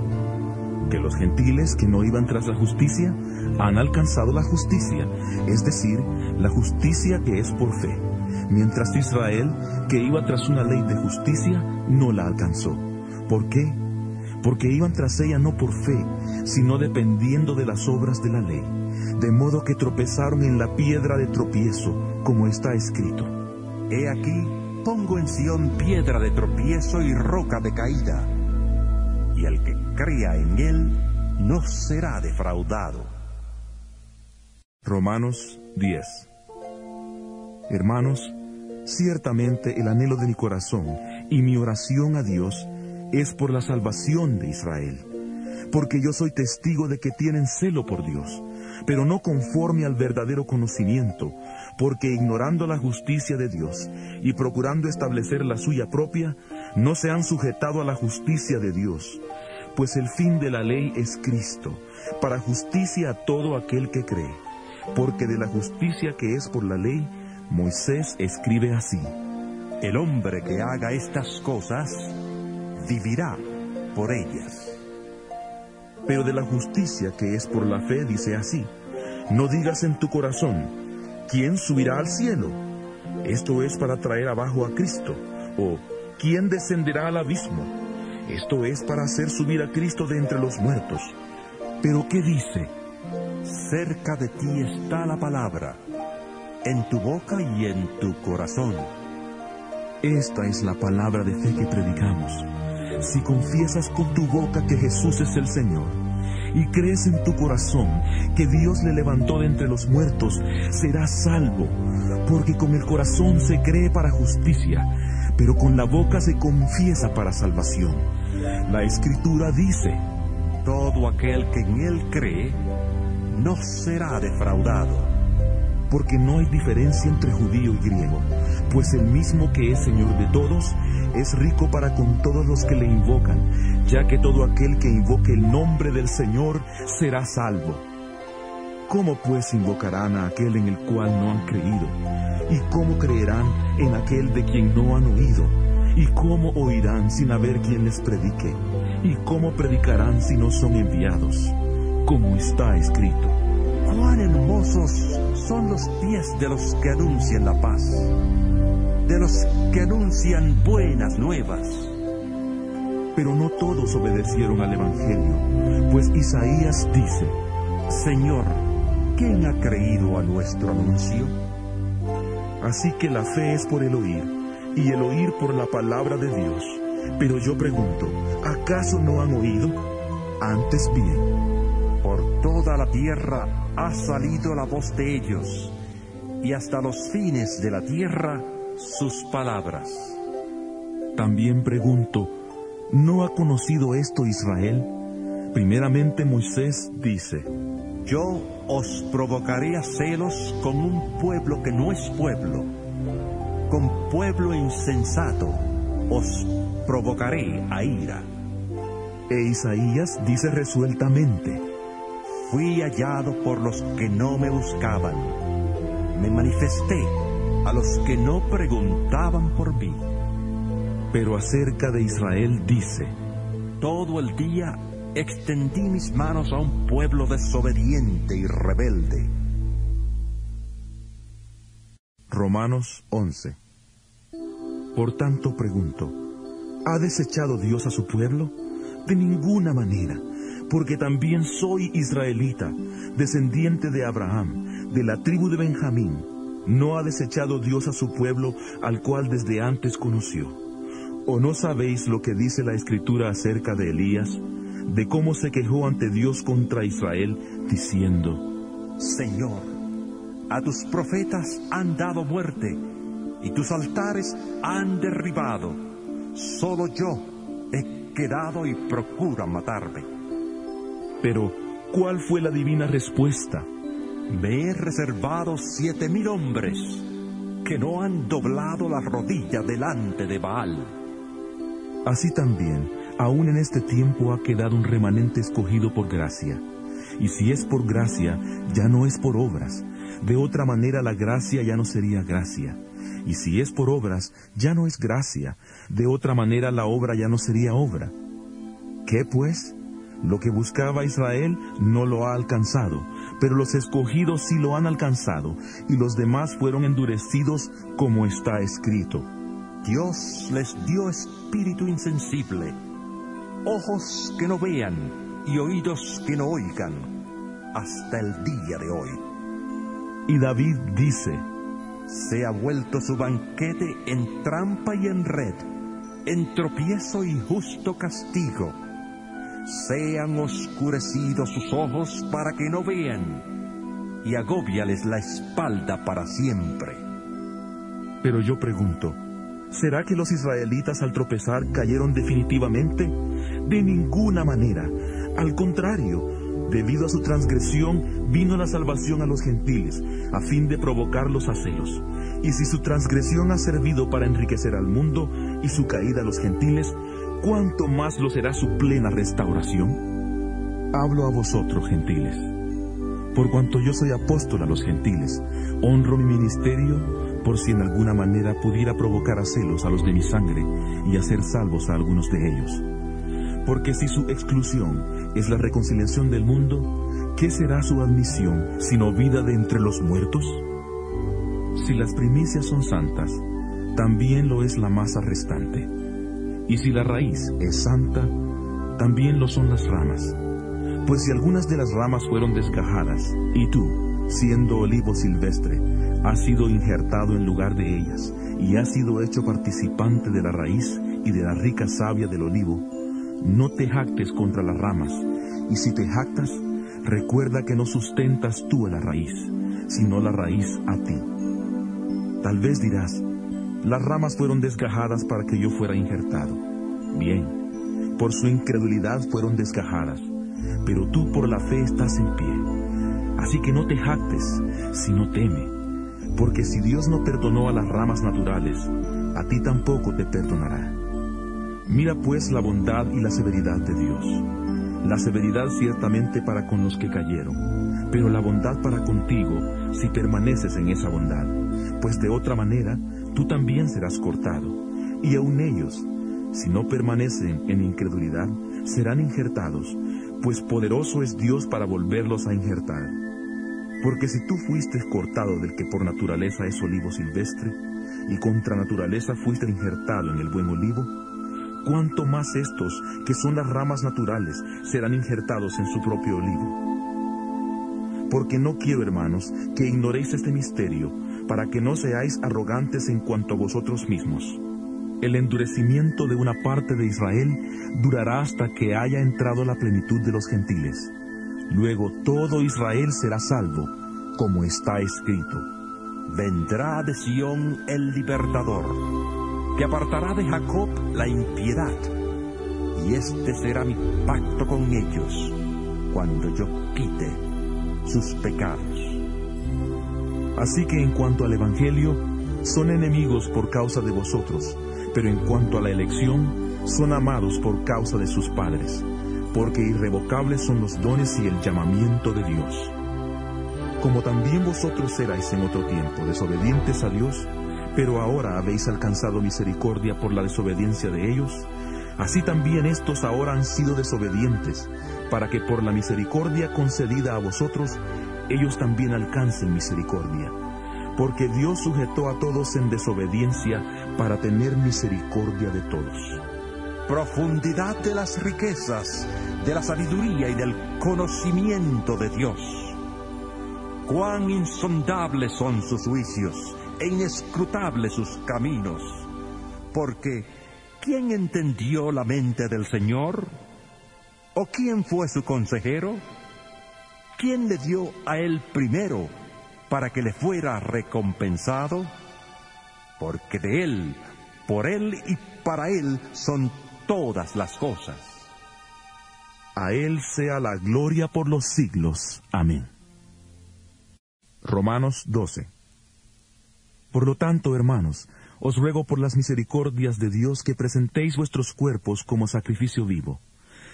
¿Que los gentiles que no iban tras la justicia han alcanzado la justicia, es decir, la justicia que es por fe, mientras Israel, que iba tras una ley de justicia, no la alcanzó? ¿Por qué? Porque iban tras ella no por fe, sino dependiendo de las obras de la ley, de modo que tropezaron en la piedra de tropiezo, como está escrito:
He aquí, pongo en Sión piedra de tropiezo y roca de caída, y el que crea en él no será defraudado.
Romanos 10. Hermanos, ciertamente el anhelo de mi corazón y mi oración a Dios es por la salvación de Israel, porque yo soy testigo de que tienen celo por Dios, pero no conforme al verdadero conocimiento, porque ignorando la justicia de Dios y procurando establecer la suya propia, no se han sujetado a la justicia de Dios, pues el fin de la ley es Cristo, para justicia a todo aquel que cree, porque de la justicia que es por la ley, Moisés escribe así:
el hombre que haga estas cosas vivirá por ellas.
Pero de la justicia que es por la fe dice así: no digas en tu corazón, ¿quién subirá al cielo? Esto es para traer abajo a Cristo. O, ¿quién descenderá al abismo? Esto es para hacer subir a Cristo de entre los muertos. Pero ¿qué dice?
Cerca de ti está la palabra, en tu boca y en tu corazón.
Esta es la palabra de fe que predicamos. Si confiesas con tu boca que Jesús es el Señor, y crees en tu corazón que Dios le levantó de entre los muertos, serás salvo, porque con el corazón se cree para justicia, pero con la boca se confiesa para salvación. La Escritura dice:
todo aquel que en Él cree, no será defraudado.
Porque no hay diferencia entre judío y griego, pues el mismo que es Señor de todos, es rico para con todos los que le invocan, ya que todo aquel que invoque el nombre del Señor será salvo. ¿Cómo pues invocarán a aquel en el cual no han creído? ¿Y cómo creerán en aquel de quien no han oído? ¿Y cómo oirán sin haber quien les predique? ¿Y cómo predicarán si no son enviados? Como está escrito:
cuán hermosos son los pies de los que anuncian la paz, de los que anuncian buenas nuevas.
Pero no todos obedecieron al Evangelio, pues Isaías dice:
Señor, ¿quién ha creído a nuestro anuncio?
Así que la fe es por el oír, y el oír por la palabra de Dios. Pero yo pregunto, ¿acaso no han oído? Antes bien,
toda la tierra ha salido la voz de ellos, y hasta los fines de la tierra sus palabras.
También pregunto, ¿no ha conocido esto Israel? Primeramente Moisés dice:
Yo os provocaré a celos con un pueblo que no es pueblo, con pueblo insensato os provocaré a ira.
E Isaías dice resueltamente:
Fui hallado por los que no me buscaban, me manifesté a los que no preguntaban por mí.
Pero acerca de Israel dice:
Todo el día extendí mis manos a un pueblo desobediente y rebelde.
Romanos 11. Por tanto pregunto, ¿ha desechado Dios a su pueblo? De ninguna manera, porque también soy israelita, descendiente de Abraham, de la tribu de Benjamín. ¿No ha desechado Dios a su pueblo, al cual desde antes conoció? ¿O no sabéis lo que dice la Escritura acerca de Elías, de cómo se quejó ante Dios contra Israel, diciendo:
Señor, a tus profetas han dado muerte, y tus altares han derribado. Solo yo he quedado y procuran matarme.
Pero, ¿cuál fue la divina respuesta?
Me he reservado 7,000 hombres que no han doblado la rodilla delante de Baal.
Así también, aún en este tiempo ha quedado un remanente escogido por gracia. Y si es por gracia, ya no es por obras. De otra manera la gracia ya no sería gracia. Y si es por obras, ya no es gracia. De otra manera la obra ya no sería obra. ¿Qué pues? Lo que buscaba Israel no lo ha alcanzado, pero los escogidos sí lo han alcanzado, y los demás fueron endurecidos, como está escrito.
Dios les dio espíritu insensible, ojos que no vean y oídos que no oigan, hasta el día de hoy.
Y David dice:
Se ha vuelto su banquete en trampa y en red, en tropiezo y justo castigo. Sean oscurecidos sus ojos para que no vean, y agóbiales la espalda para siempre.
Pero yo pregunto, ¿será que los israelitas al tropezar cayeron definitivamente? De ninguna manera. Al contrario, debido a su transgresión vino la salvación a los gentiles, a fin de provocarlos a celos. Y si su transgresión ha servido para enriquecer al mundo y su caída a los gentiles, ¿cuánto más lo será su plena restauración? Hablo a vosotros, gentiles. Por cuanto yo soy apóstol a los gentiles, honro mi ministerio, por si en alguna manera pudiera provocar a celos a los de mi sangre y hacer salvos a algunos de ellos. Porque si su exclusión es la reconciliación del mundo, ¿qué será su admisión sino vida de entre los muertos? Si las primicias son santas, también lo es la masa restante. Y si la raíz es santa, también lo son las ramas. Pues si algunas de las ramas fueron desgajadas, y tú, siendo olivo silvestre, has sido injertado en lugar de ellas, y has sido hecho participante de la raíz y de la rica savia del olivo, no te jactes contra las ramas, y si te jactas, recuerda que no sustentas tú a la raíz, sino la raíz a ti. Tal vez dirás: las ramas fueron desgajadas para que yo fuera injertado. Bien, por su incredulidad fueron desgajadas, pero tú por la fe estás en pie. Así que no te jactes, sino teme, porque si Dios no perdonó a las ramas naturales, a ti tampoco te perdonará. Mira pues la bondad y la severidad de Dios. La severidad ciertamente para con los que cayeron, pero la bondad para contigo si permaneces en esa bondad, pues de otra manera tú también serás cortado, y aun ellos, si no permanecen en incredulidad, serán injertados, pues poderoso es Dios para volverlos a injertar. Porque si tú fuiste cortado del que por naturaleza es olivo silvestre, y contra naturaleza fuiste injertado en el buen olivo, cuánto más estos, que son las ramas naturales, serán injertados en su propio olivo. Porque no quiero, hermanos, que ignoréis este misterio, para que no seáis arrogantes en cuanto a vosotros mismos. El endurecimiento de una parte de Israel durará hasta que haya entrado la plenitud de los gentiles. Luego todo Israel será salvo, como está escrito.
Vendrá de Sión el libertador, que apartará de Jacob la impiedad, y este será mi pacto con ellos, cuando yo quite sus pecados.
Así que en cuanto al Evangelio, son enemigos por causa de vosotros, pero en cuanto a la elección, son amados por causa de sus padres, porque irrevocables son los dones y el llamamiento de Dios. Como también vosotros erais en otro tiempo desobedientes a Dios, pero ahora habéis alcanzado misericordia por la desobediencia de ellos, así también estos ahora han sido desobedientes, para que por la misericordia concedida a vosotros, ellos también alcancen misericordia. Porque Dios sujetó a todos en desobediencia para tener misericordia de todos.
Profundidad de las riquezas, de la sabiduría y del conocimiento de Dios. Cuán insondables son sus juicios e inescrutables sus caminos. Porque, ¿quién entendió la mente del Señor? ¿O quién fue su consejero? ¿Quién le dio a él primero para que le fuera recompensado? Porque de él, por él y para él son todas las cosas.
A él sea la gloria por los siglos. Amén. Romanos 12. Por lo tanto, hermanos, os ruego por las misericordias de Dios que presentéis vuestros cuerpos como sacrificio vivo,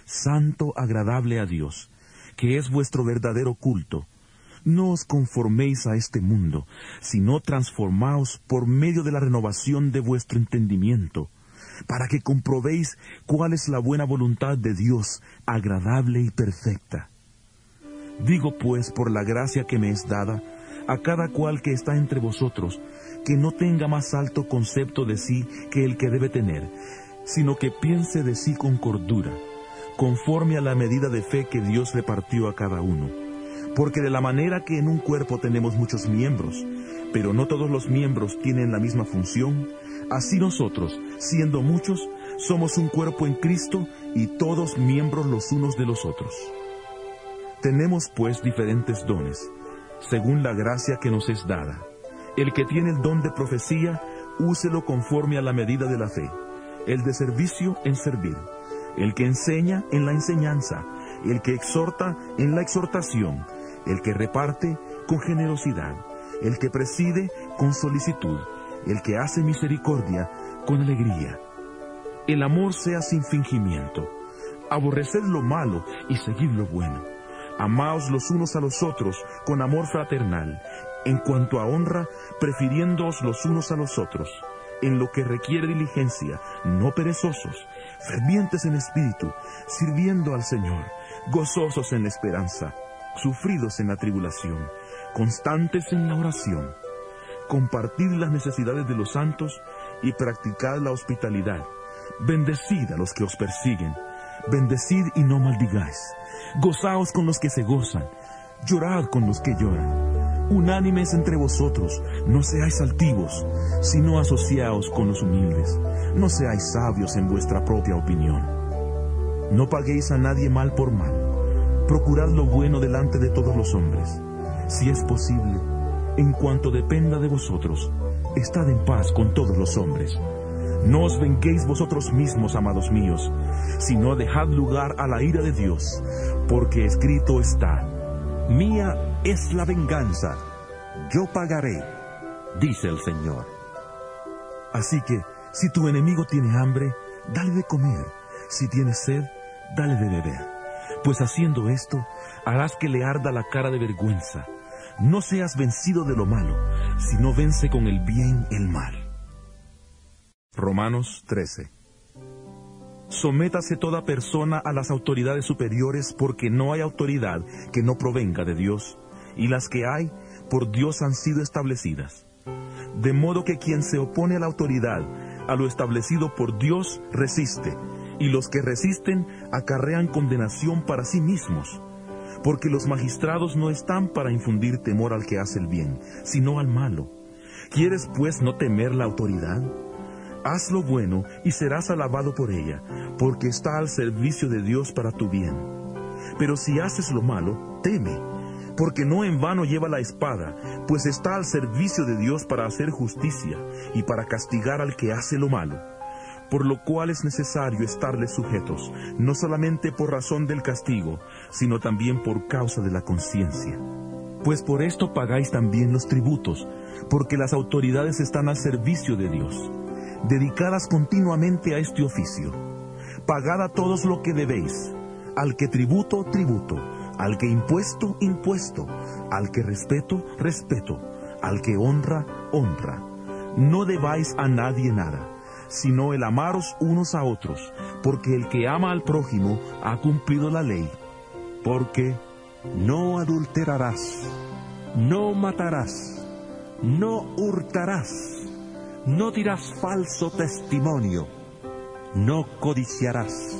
santo, agradable a Dios, que es vuestro verdadero culto. No os conforméis a este mundo, sino transformaos por medio de la renovación de vuestro entendimiento, para que comprobéis cuál es la buena voluntad de Dios, agradable y perfecta. Digo pues, por la gracia que me es dada, a cada cual que está entre vosotros, que no tenga más alto concepto de sí que el que debe tener, sino que piense de sí con cordura, conforme a la medida de fe que Dios repartió a cada uno. Porque de la manera que en un cuerpo tenemos muchos miembros, pero no todos los miembros tienen la misma función, así nosotros, siendo muchos, somos un cuerpo en Cristo y todos miembros los unos de los otros. Tenemos pues diferentes dones, según la gracia que nos es dada. El que tiene el don de profecía, úselo conforme a la medida de la fe. El de servicio, en servir. El que enseña, en la enseñanza. El que exhorta, en la exhortación. El que reparte, con generosidad. El que preside, con solicitud. El que hace misericordia, con alegría. El amor sea sin fingimiento. Aborreced lo malo y seguid lo bueno. Amaos los unos a los otros con amor fraternal, en cuanto a honra, prefiriéndoos los unos a los otros, en lo que requiere diligencia, no perezosos, fervientes en espíritu, sirviendo al Señor, gozosos en la esperanza, sufridos en la tribulación, constantes en la oración. Compartid las necesidades de los santos y practicad la hospitalidad. Bendecid a los que os persiguen, bendecid y no maldigáis. Gozaos con los que se gozan, llorad con los que lloran. Unánimes entre vosotros, no seáis altivos, sino asociaos con los humildes. No seáis sabios en vuestra propia opinión. No paguéis a nadie mal por mal. Procurad lo bueno delante de todos los hombres. Si es posible, en cuanto dependa de vosotros, estad en paz con todos los hombres. No os venguéis vosotros mismos, amados míos, sino dejad lugar a la ira de Dios, porque escrito está:
Mía es la venganza, yo pagaré, dice el Señor.
Así que, si tu enemigo tiene hambre, dale de comer, si tiene sed, dale de beber, pues haciendo esto, harás que le arda la cara de vergüenza. No seas vencido de lo malo, sino vence con el bien el mal. Romanos 13. Sométase toda persona a las autoridades superiores, porque no hay autoridad que no provenga de Dios, y las que hay, por Dios han sido establecidas. De modo que quien se opone a la autoridad, a lo establecido por Dios, resiste, y los que resisten acarrean condenación para sí mismos, porque los magistrados no están para infundir temor al que hace el bien, sino al malo. ¿Quieres pues no temer la autoridad? Haz lo bueno y serás alabado por ella, porque está al servicio de Dios para tu bien. Pero si haces lo malo, teme, porque no en vano lleva la espada, pues está al servicio de Dios para hacer justicia y para castigar al que hace lo malo. Por lo cual es necesario estarles sujetos, no solamente por razón del castigo, sino también por causa de la conciencia. Pues por esto pagáis también los tributos, porque las autoridades están al servicio de Dios, dedicadas continuamente a este oficio. Pagad a todos lo que debéis, al que tributo, tributo, al que impuesto, impuesto, al que respeto, respeto, al que honra, honra. No debáis a nadie nada, sino el amaros unos a otros, porque el que ama al prójimo ha cumplido la ley. Porque
no adulterarás, no matarás, no hurtarás, no dirás falso testimonio, no codiciarás.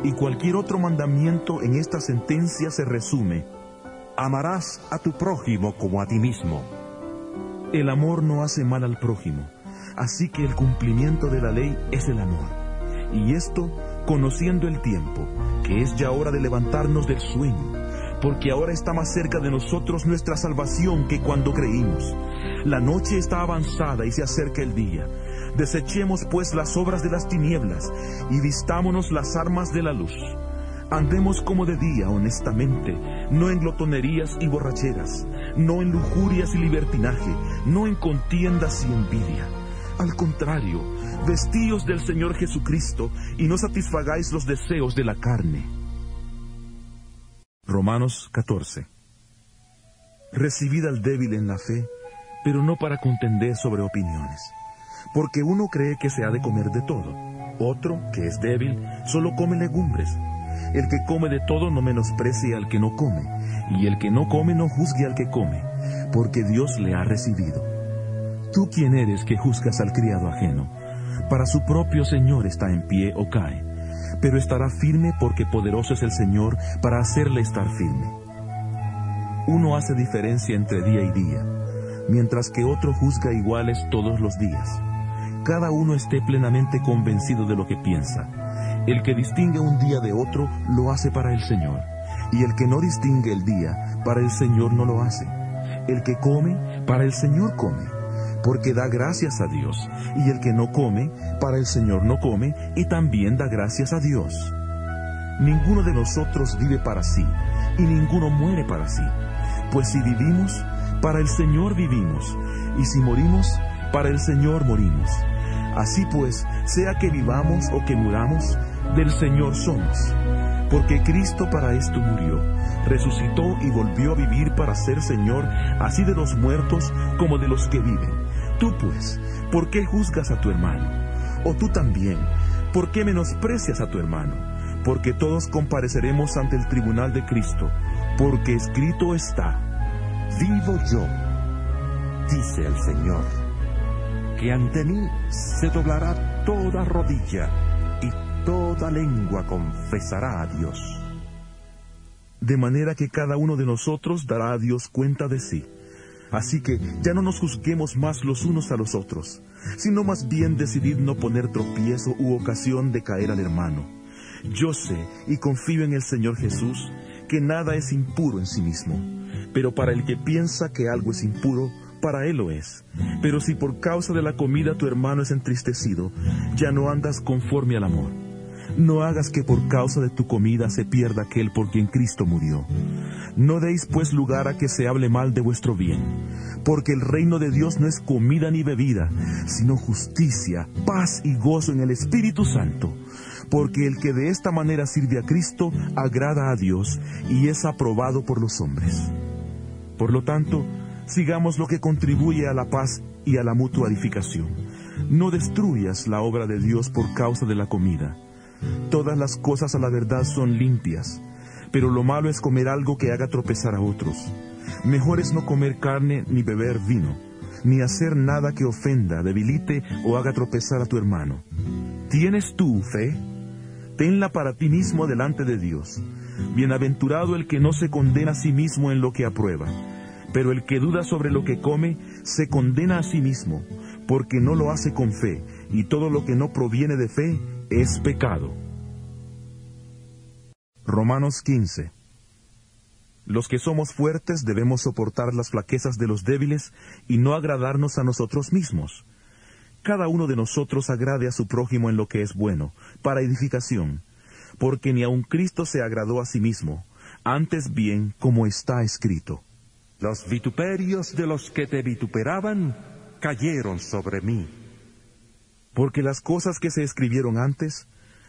Y cualquier otro mandamiento en esta sentencia se resume:
amarás a tu prójimo como a ti mismo.
El amor no hace mal al prójimo, así que el cumplimiento de la ley es el amor. Y esto, conociendo el tiempo, que es ya hora de levantarnos del sueño, porque ahora está más cerca de nosotros nuestra salvación que cuando creímos. La noche está avanzada y se acerca el día. Desechemos pues las obras de las tinieblas y vistámonos las armas de la luz. Andemos como de día honestamente, no en glotonerías y borracheras, no en lujurias y libertinaje, no en contiendas y envidia. Al contrario, vestíos del Señor Jesucristo y no satisfagáis los deseos de la carne. Romanos 14. Recibid al débil en la fe, pero no para contender sobre opiniones. Porque uno cree que se ha de comer de todo, otro, que es débil, solo come legumbres. El que come de todo no menosprecie al que no come, y el que no come no juzgue al que come, porque Dios le ha recibido. ¿Tú quién eres que juzgas al criado ajeno? Para su propio Señor está en pie o cae, pero estará firme porque poderoso es el Señor para hacerle estar firme. Uno hace diferencia entre día y día, mientras que otro juzga iguales todos los días. Cada uno esté plenamente convencido de lo que piensa. El que distingue un día de otro, lo hace para el Señor, y el que no distingue el día, para el Señor no lo hace. El que come, para el Señor come, porque da gracias a Dios, y el que no come, para el Señor no come, y también da gracias a Dios. Ninguno de nosotros vive para sí, y ninguno muere para sí. Pues si vivimos, para el Señor vivimos, y si morimos, para el Señor morimos. Así pues, sea que vivamos o que muramos, del Señor somos. Porque Cristo para esto murió, resucitó y volvió a vivir para ser Señor, así de los muertos como de los que viven. Tú pues, ¿por qué juzgas a tu hermano? O tú también, ¿por qué menosprecias a tu hermano? Porque todos compareceremos ante el tribunal de Cristo, porque escrito está:
vivo yo, dice el Señor, que ante mí se doblará toda rodilla y toda lengua confesará a Dios.
De manera que cada uno de nosotros dará a Dios cuenta de sí. Así que ya no nos juzguemos más los unos a los otros, sino más bien decidid no poner tropiezo u ocasión de caer al hermano. Yo sé y confío en el Señor Jesús que nada es impuro en sí mismo, pero para el que piensa que algo es impuro, para él lo es. Pero si por causa de la comida tu hermano es entristecido, ya no andas conforme al amor. No hagas que por causa de tu comida se pierda aquel por quien Cristo murió. No deis pues lugar a que se hable mal de vuestro bien, porque el reino de Dios no es comida ni bebida, sino justicia, paz y gozo en el Espíritu Santo. Porque el que de esta manera sirve a Cristo agrada a Dios y es aprobado por los hombres. Por lo tanto, sigamos lo que contribuye a la paz y a la mutua edificación. No destruyas la obra de Dios por causa de la comida. Todas las cosas a la verdad son limpias, pero lo malo es comer algo que haga tropezar a otros. Mejor es no comer carne ni beber vino, ni hacer nada que ofenda, debilite o haga tropezar a tu hermano. ¿Tienes tú fe? Tenla para ti mismo delante de Dios. Bienaventurado el que no se condena a sí mismo en lo que aprueba, pero el que duda sobre lo que come, se condena a sí mismo, porque no lo hace con fe, y todo lo que no proviene de fe es pecado. Romanos 15. Los que somos fuertes debemos soportar las flaquezas de los débiles y no agradarnos a nosotros mismos. Cada uno de nosotros agrade a su prójimo en lo que es bueno, para edificación, porque ni aun Cristo se agradó a sí mismo, antes bien, como está escrito:
Los vituperios de los que te vituperaban cayeron sobre mí.
Porque las cosas que se escribieron antes,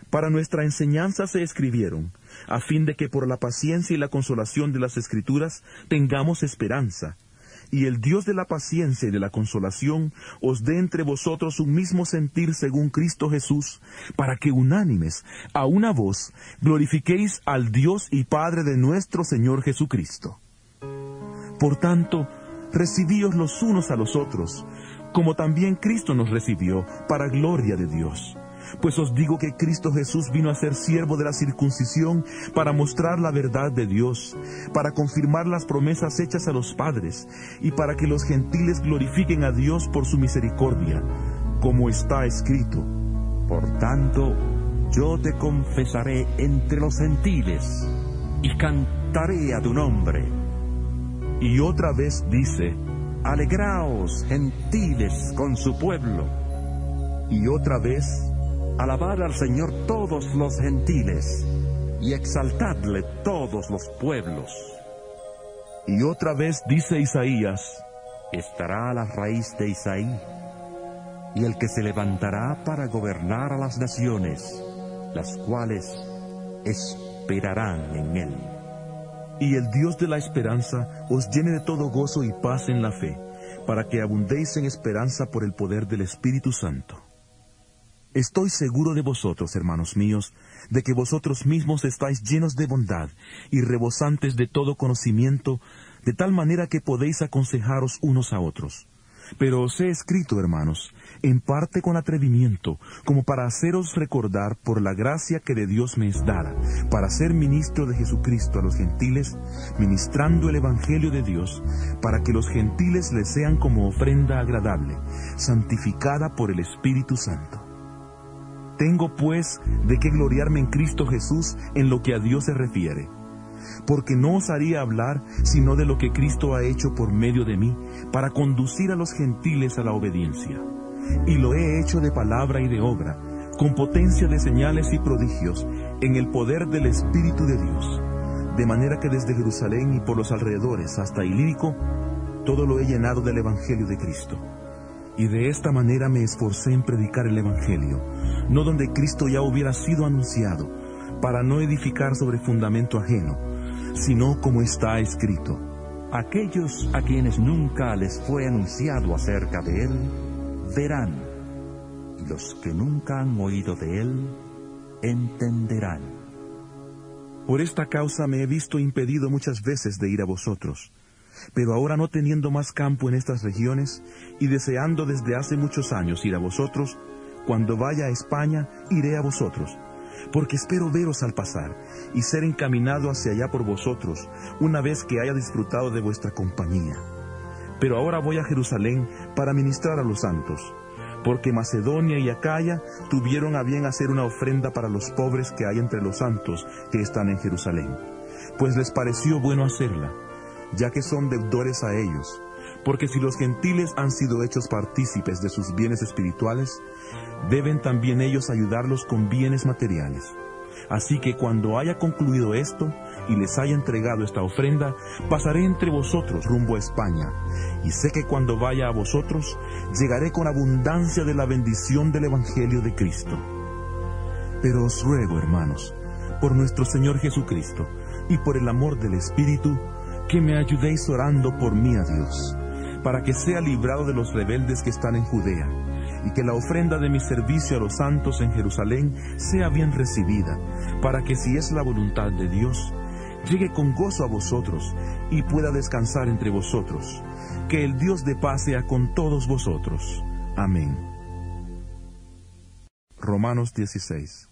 para nuestra enseñanza se escribieron, a fin de que por la paciencia y la consolación de las Escrituras tengamos esperanza. Y el Dios de la paciencia y de la consolación os dé entre vosotros un mismo sentir según Cristo Jesús, para que unánimes, a una voz, glorifiquéis al Dios y Padre de nuestro Señor Jesucristo. Por tanto, recibíos los unos a los otros, como también Cristo nos recibió, para gloria de Dios. Pues os digo que Cristo Jesús vino a ser siervo de la circuncisión para mostrar la verdad de Dios, para confirmar las promesas hechas a los padres, y para que los gentiles glorifiquen a Dios por su misericordia, como está escrito:
Por tanto, yo te confesaré entre los gentiles, y cantaré a tu nombre.
Y otra vez dice:
Alegraos, gentiles, con su pueblo.
Y otra vez:
Alabad al Señor todos los gentiles, y exaltadle todos los pueblos.
Y otra vez dice Isaías:
Estará la raíz de Isaí, y el que se levantará para gobernar a las naciones, las cuales esperarán en él.
Y el Dios de la esperanza os llene de todo gozo y paz en la fe, para que abundéis en esperanza por el poder del Espíritu Santo. Estoy seguro de vosotros, hermanos míos, de que vosotros mismos estáis llenos de bondad y rebosantes de todo conocimiento, de tal manera que podéis aconsejaros unos a otros. Pero os he escrito, hermanos, en parte con atrevimiento, como para haceros recordar por la gracia que de Dios me es dada, para ser ministro de Jesucristo a los gentiles, ministrando el Evangelio de Dios, para que los gentiles les sean como ofrenda agradable, santificada por el Espíritu Santo. Tengo, pues, de qué gloriarme en Cristo Jesús en lo que a Dios se refiere, porque no osaría hablar sino de lo que Cristo ha hecho por medio de mí, para conducir a los gentiles a la obediencia. Y lo he hecho de palabra y de obra, con potencia de señales y prodigios, en el poder del Espíritu de Dios, de manera que desde Jerusalén y por los alrededores hasta Ilírico, todo lo he llenado del Evangelio de Cristo. Y de esta manera me esforcé en predicar el Evangelio, no donde Cristo ya hubiera sido anunciado, para no edificar sobre fundamento ajeno, sino como está escrito:
Aquellos a quienes nunca les fue anunciado acerca de él, verán, y los que nunca han oído de él, entenderán.
Por esta causa me he visto impedido muchas veces de ir a vosotros. Pero ahora, no teniendo más campo en estas regiones, y deseando desde hace muchos años ir a vosotros, cuando vaya a España, iré a vosotros, porque espero veros al pasar, y ser encaminado hacia allá por vosotros, una vez que haya disfrutado de vuestra compañía. Pero ahora voy a Jerusalén para ministrar a los santos, porque Macedonia y Acaya tuvieron a bien hacer una ofrenda para los pobres que hay entre los santos que están en Jerusalén, pues les pareció bueno hacerla, ya que son deudores a ellos, porque si los gentiles han sido hechos partícipes de sus bienes espirituales, deben también ellos ayudarlos con bienes materiales. Así que cuando haya concluido esto, y les haya entregado esta ofrenda, pasaré entre vosotros rumbo a España, y sé que cuando vaya a vosotros, llegaré con abundancia de la bendición del Evangelio de Cristo. Pero os ruego, hermanos, por nuestro Señor Jesucristo, y por el amor del Espíritu, que me ayudéis orando por mí a Dios, para que sea librado de los rebeldes que están en Judea, y que la ofrenda de mi servicio a los santos en Jerusalén sea bien recibida, para que, si es la voluntad de Dios, llegue con gozo a vosotros, y pueda descansar entre vosotros. Que el Dios de paz sea con todos vosotros. Amén. Romanos 16.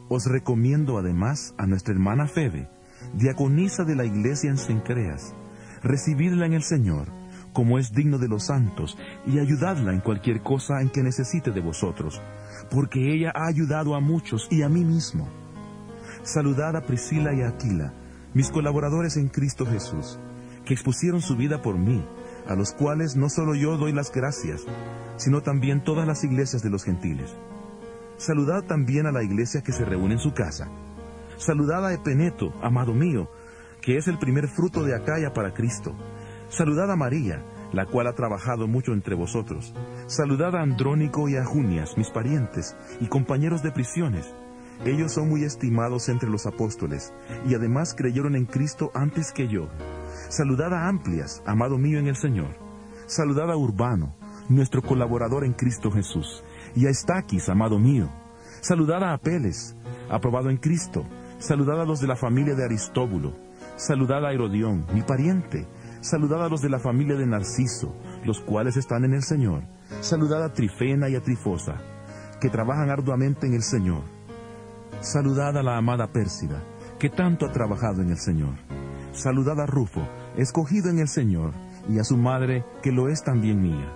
Os recomiendo además a nuestra hermana Febe, diaconisa de la iglesia en Cencreas. Recibidla en el Señor, como es digno de los santos, y ayudadla en cualquier cosa en que necesite de vosotros, porque ella ha ayudado a muchos y a mí mismo. Saludad a Priscila y a Aquila, mis colaboradores en Cristo Jesús, que expusieron su vida por mí, a los cuales no solo yo doy las gracias, sino también todas las iglesias de los gentiles. Saludad también a la iglesia que se reúne en su casa. Saludad a Epeneto, amado mío, que es el primer fruto de Acaya para Cristo. Saludad a María, la cual ha trabajado mucho entre vosotros. Saludad a Andrónico y a Junias, mis parientes y compañeros de prisiones. Ellos son muy estimados entre los apóstoles, y además creyeron en Cristo antes que yo. Saludad a Amplias, amado mío en el Señor. Saludad a Urbano, nuestro colaborador en Cristo Jesús, y a Estaquis, amado mío. Saludad a Apeles, aprobado en Cristo. Saludad a los de la familia de Aristóbulo. Saludad a Herodión, mi pariente. Saludad a los de la familia de Narciso, los cuales están en el Señor. Saludad a Trifena y a Trifosa, que trabajan arduamente en el Señor. Saludad a la amada Pérsida, que tanto ha trabajado en el Señor. Saludad a Rufo, escogido en el Señor, y a su madre, que lo es también mía.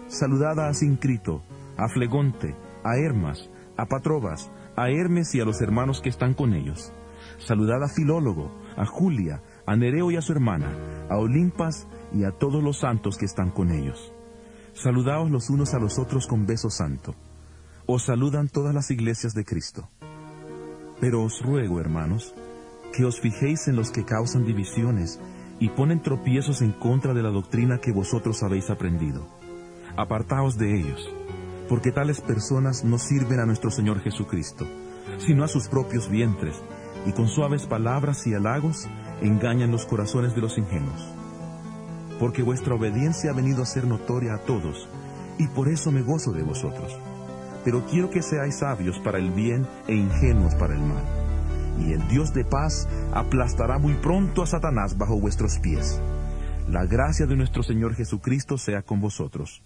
Saludad a Asincrito, a Flegonte, a Hermas, a Patrobas, a Hermes y a los hermanos que están con ellos. Saludad a Filólogo, a Julia, a Nereo y a su hermana, a Olimpas y a todos los santos que están con ellos. Saludaos los unos a los otros con beso santo. Os saludan todas las iglesias de Cristo. Pero os ruego, hermanos, que os fijéis en los que causan divisiones y ponen tropiezos en contra de la doctrina que vosotros habéis aprendido. Apartaos de ellos, porque tales personas no sirven a nuestro Señor Jesucristo, sino a sus propios vientres, y con suaves palabras y halagos engañan los corazones de los ingenuos. Porque vuestra obediencia ha venido a ser notoria a todos, y por eso me gozo de vosotros. Pero quiero que seáis sabios para el bien e ingenuos para el mal. Y el Dios de paz aplastará muy pronto a Satanás bajo vuestros pies. La gracia de nuestro Señor Jesucristo sea con vosotros.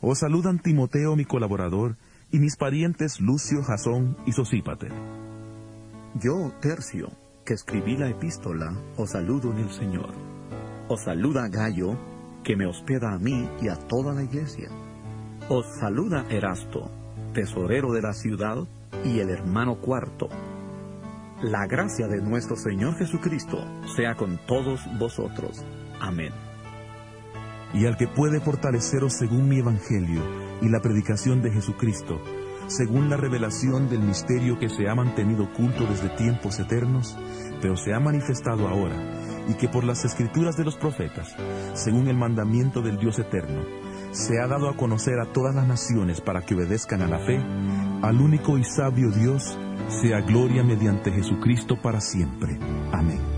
Os saludan Timoteo, mi colaborador, y mis parientes Lucio, Jasón y Sosípater.
Yo, Tercio, que escribí la epístola, os saludo en el Señor. Os saluda Gayo, que me hospeda a mí y a toda la iglesia. Os saluda Erasto, tesorero de la ciudad, y el hermano Cuarto. La gracia de nuestro Señor Jesucristo sea con todos vosotros. Amén.
Y al que puede fortaleceros según mi evangelio y la predicación de Jesucristo, según la revelación del misterio que se ha mantenido oculto desde tiempos eternos, pero se ha manifestado ahora, y que por las escrituras de los profetas, según el mandamiento del Dios eterno, se ha dado a conocer a todas las naciones para que obedezcan a la fe, al único y sabio Dios, sea gloria mediante Jesucristo para siempre. Amén.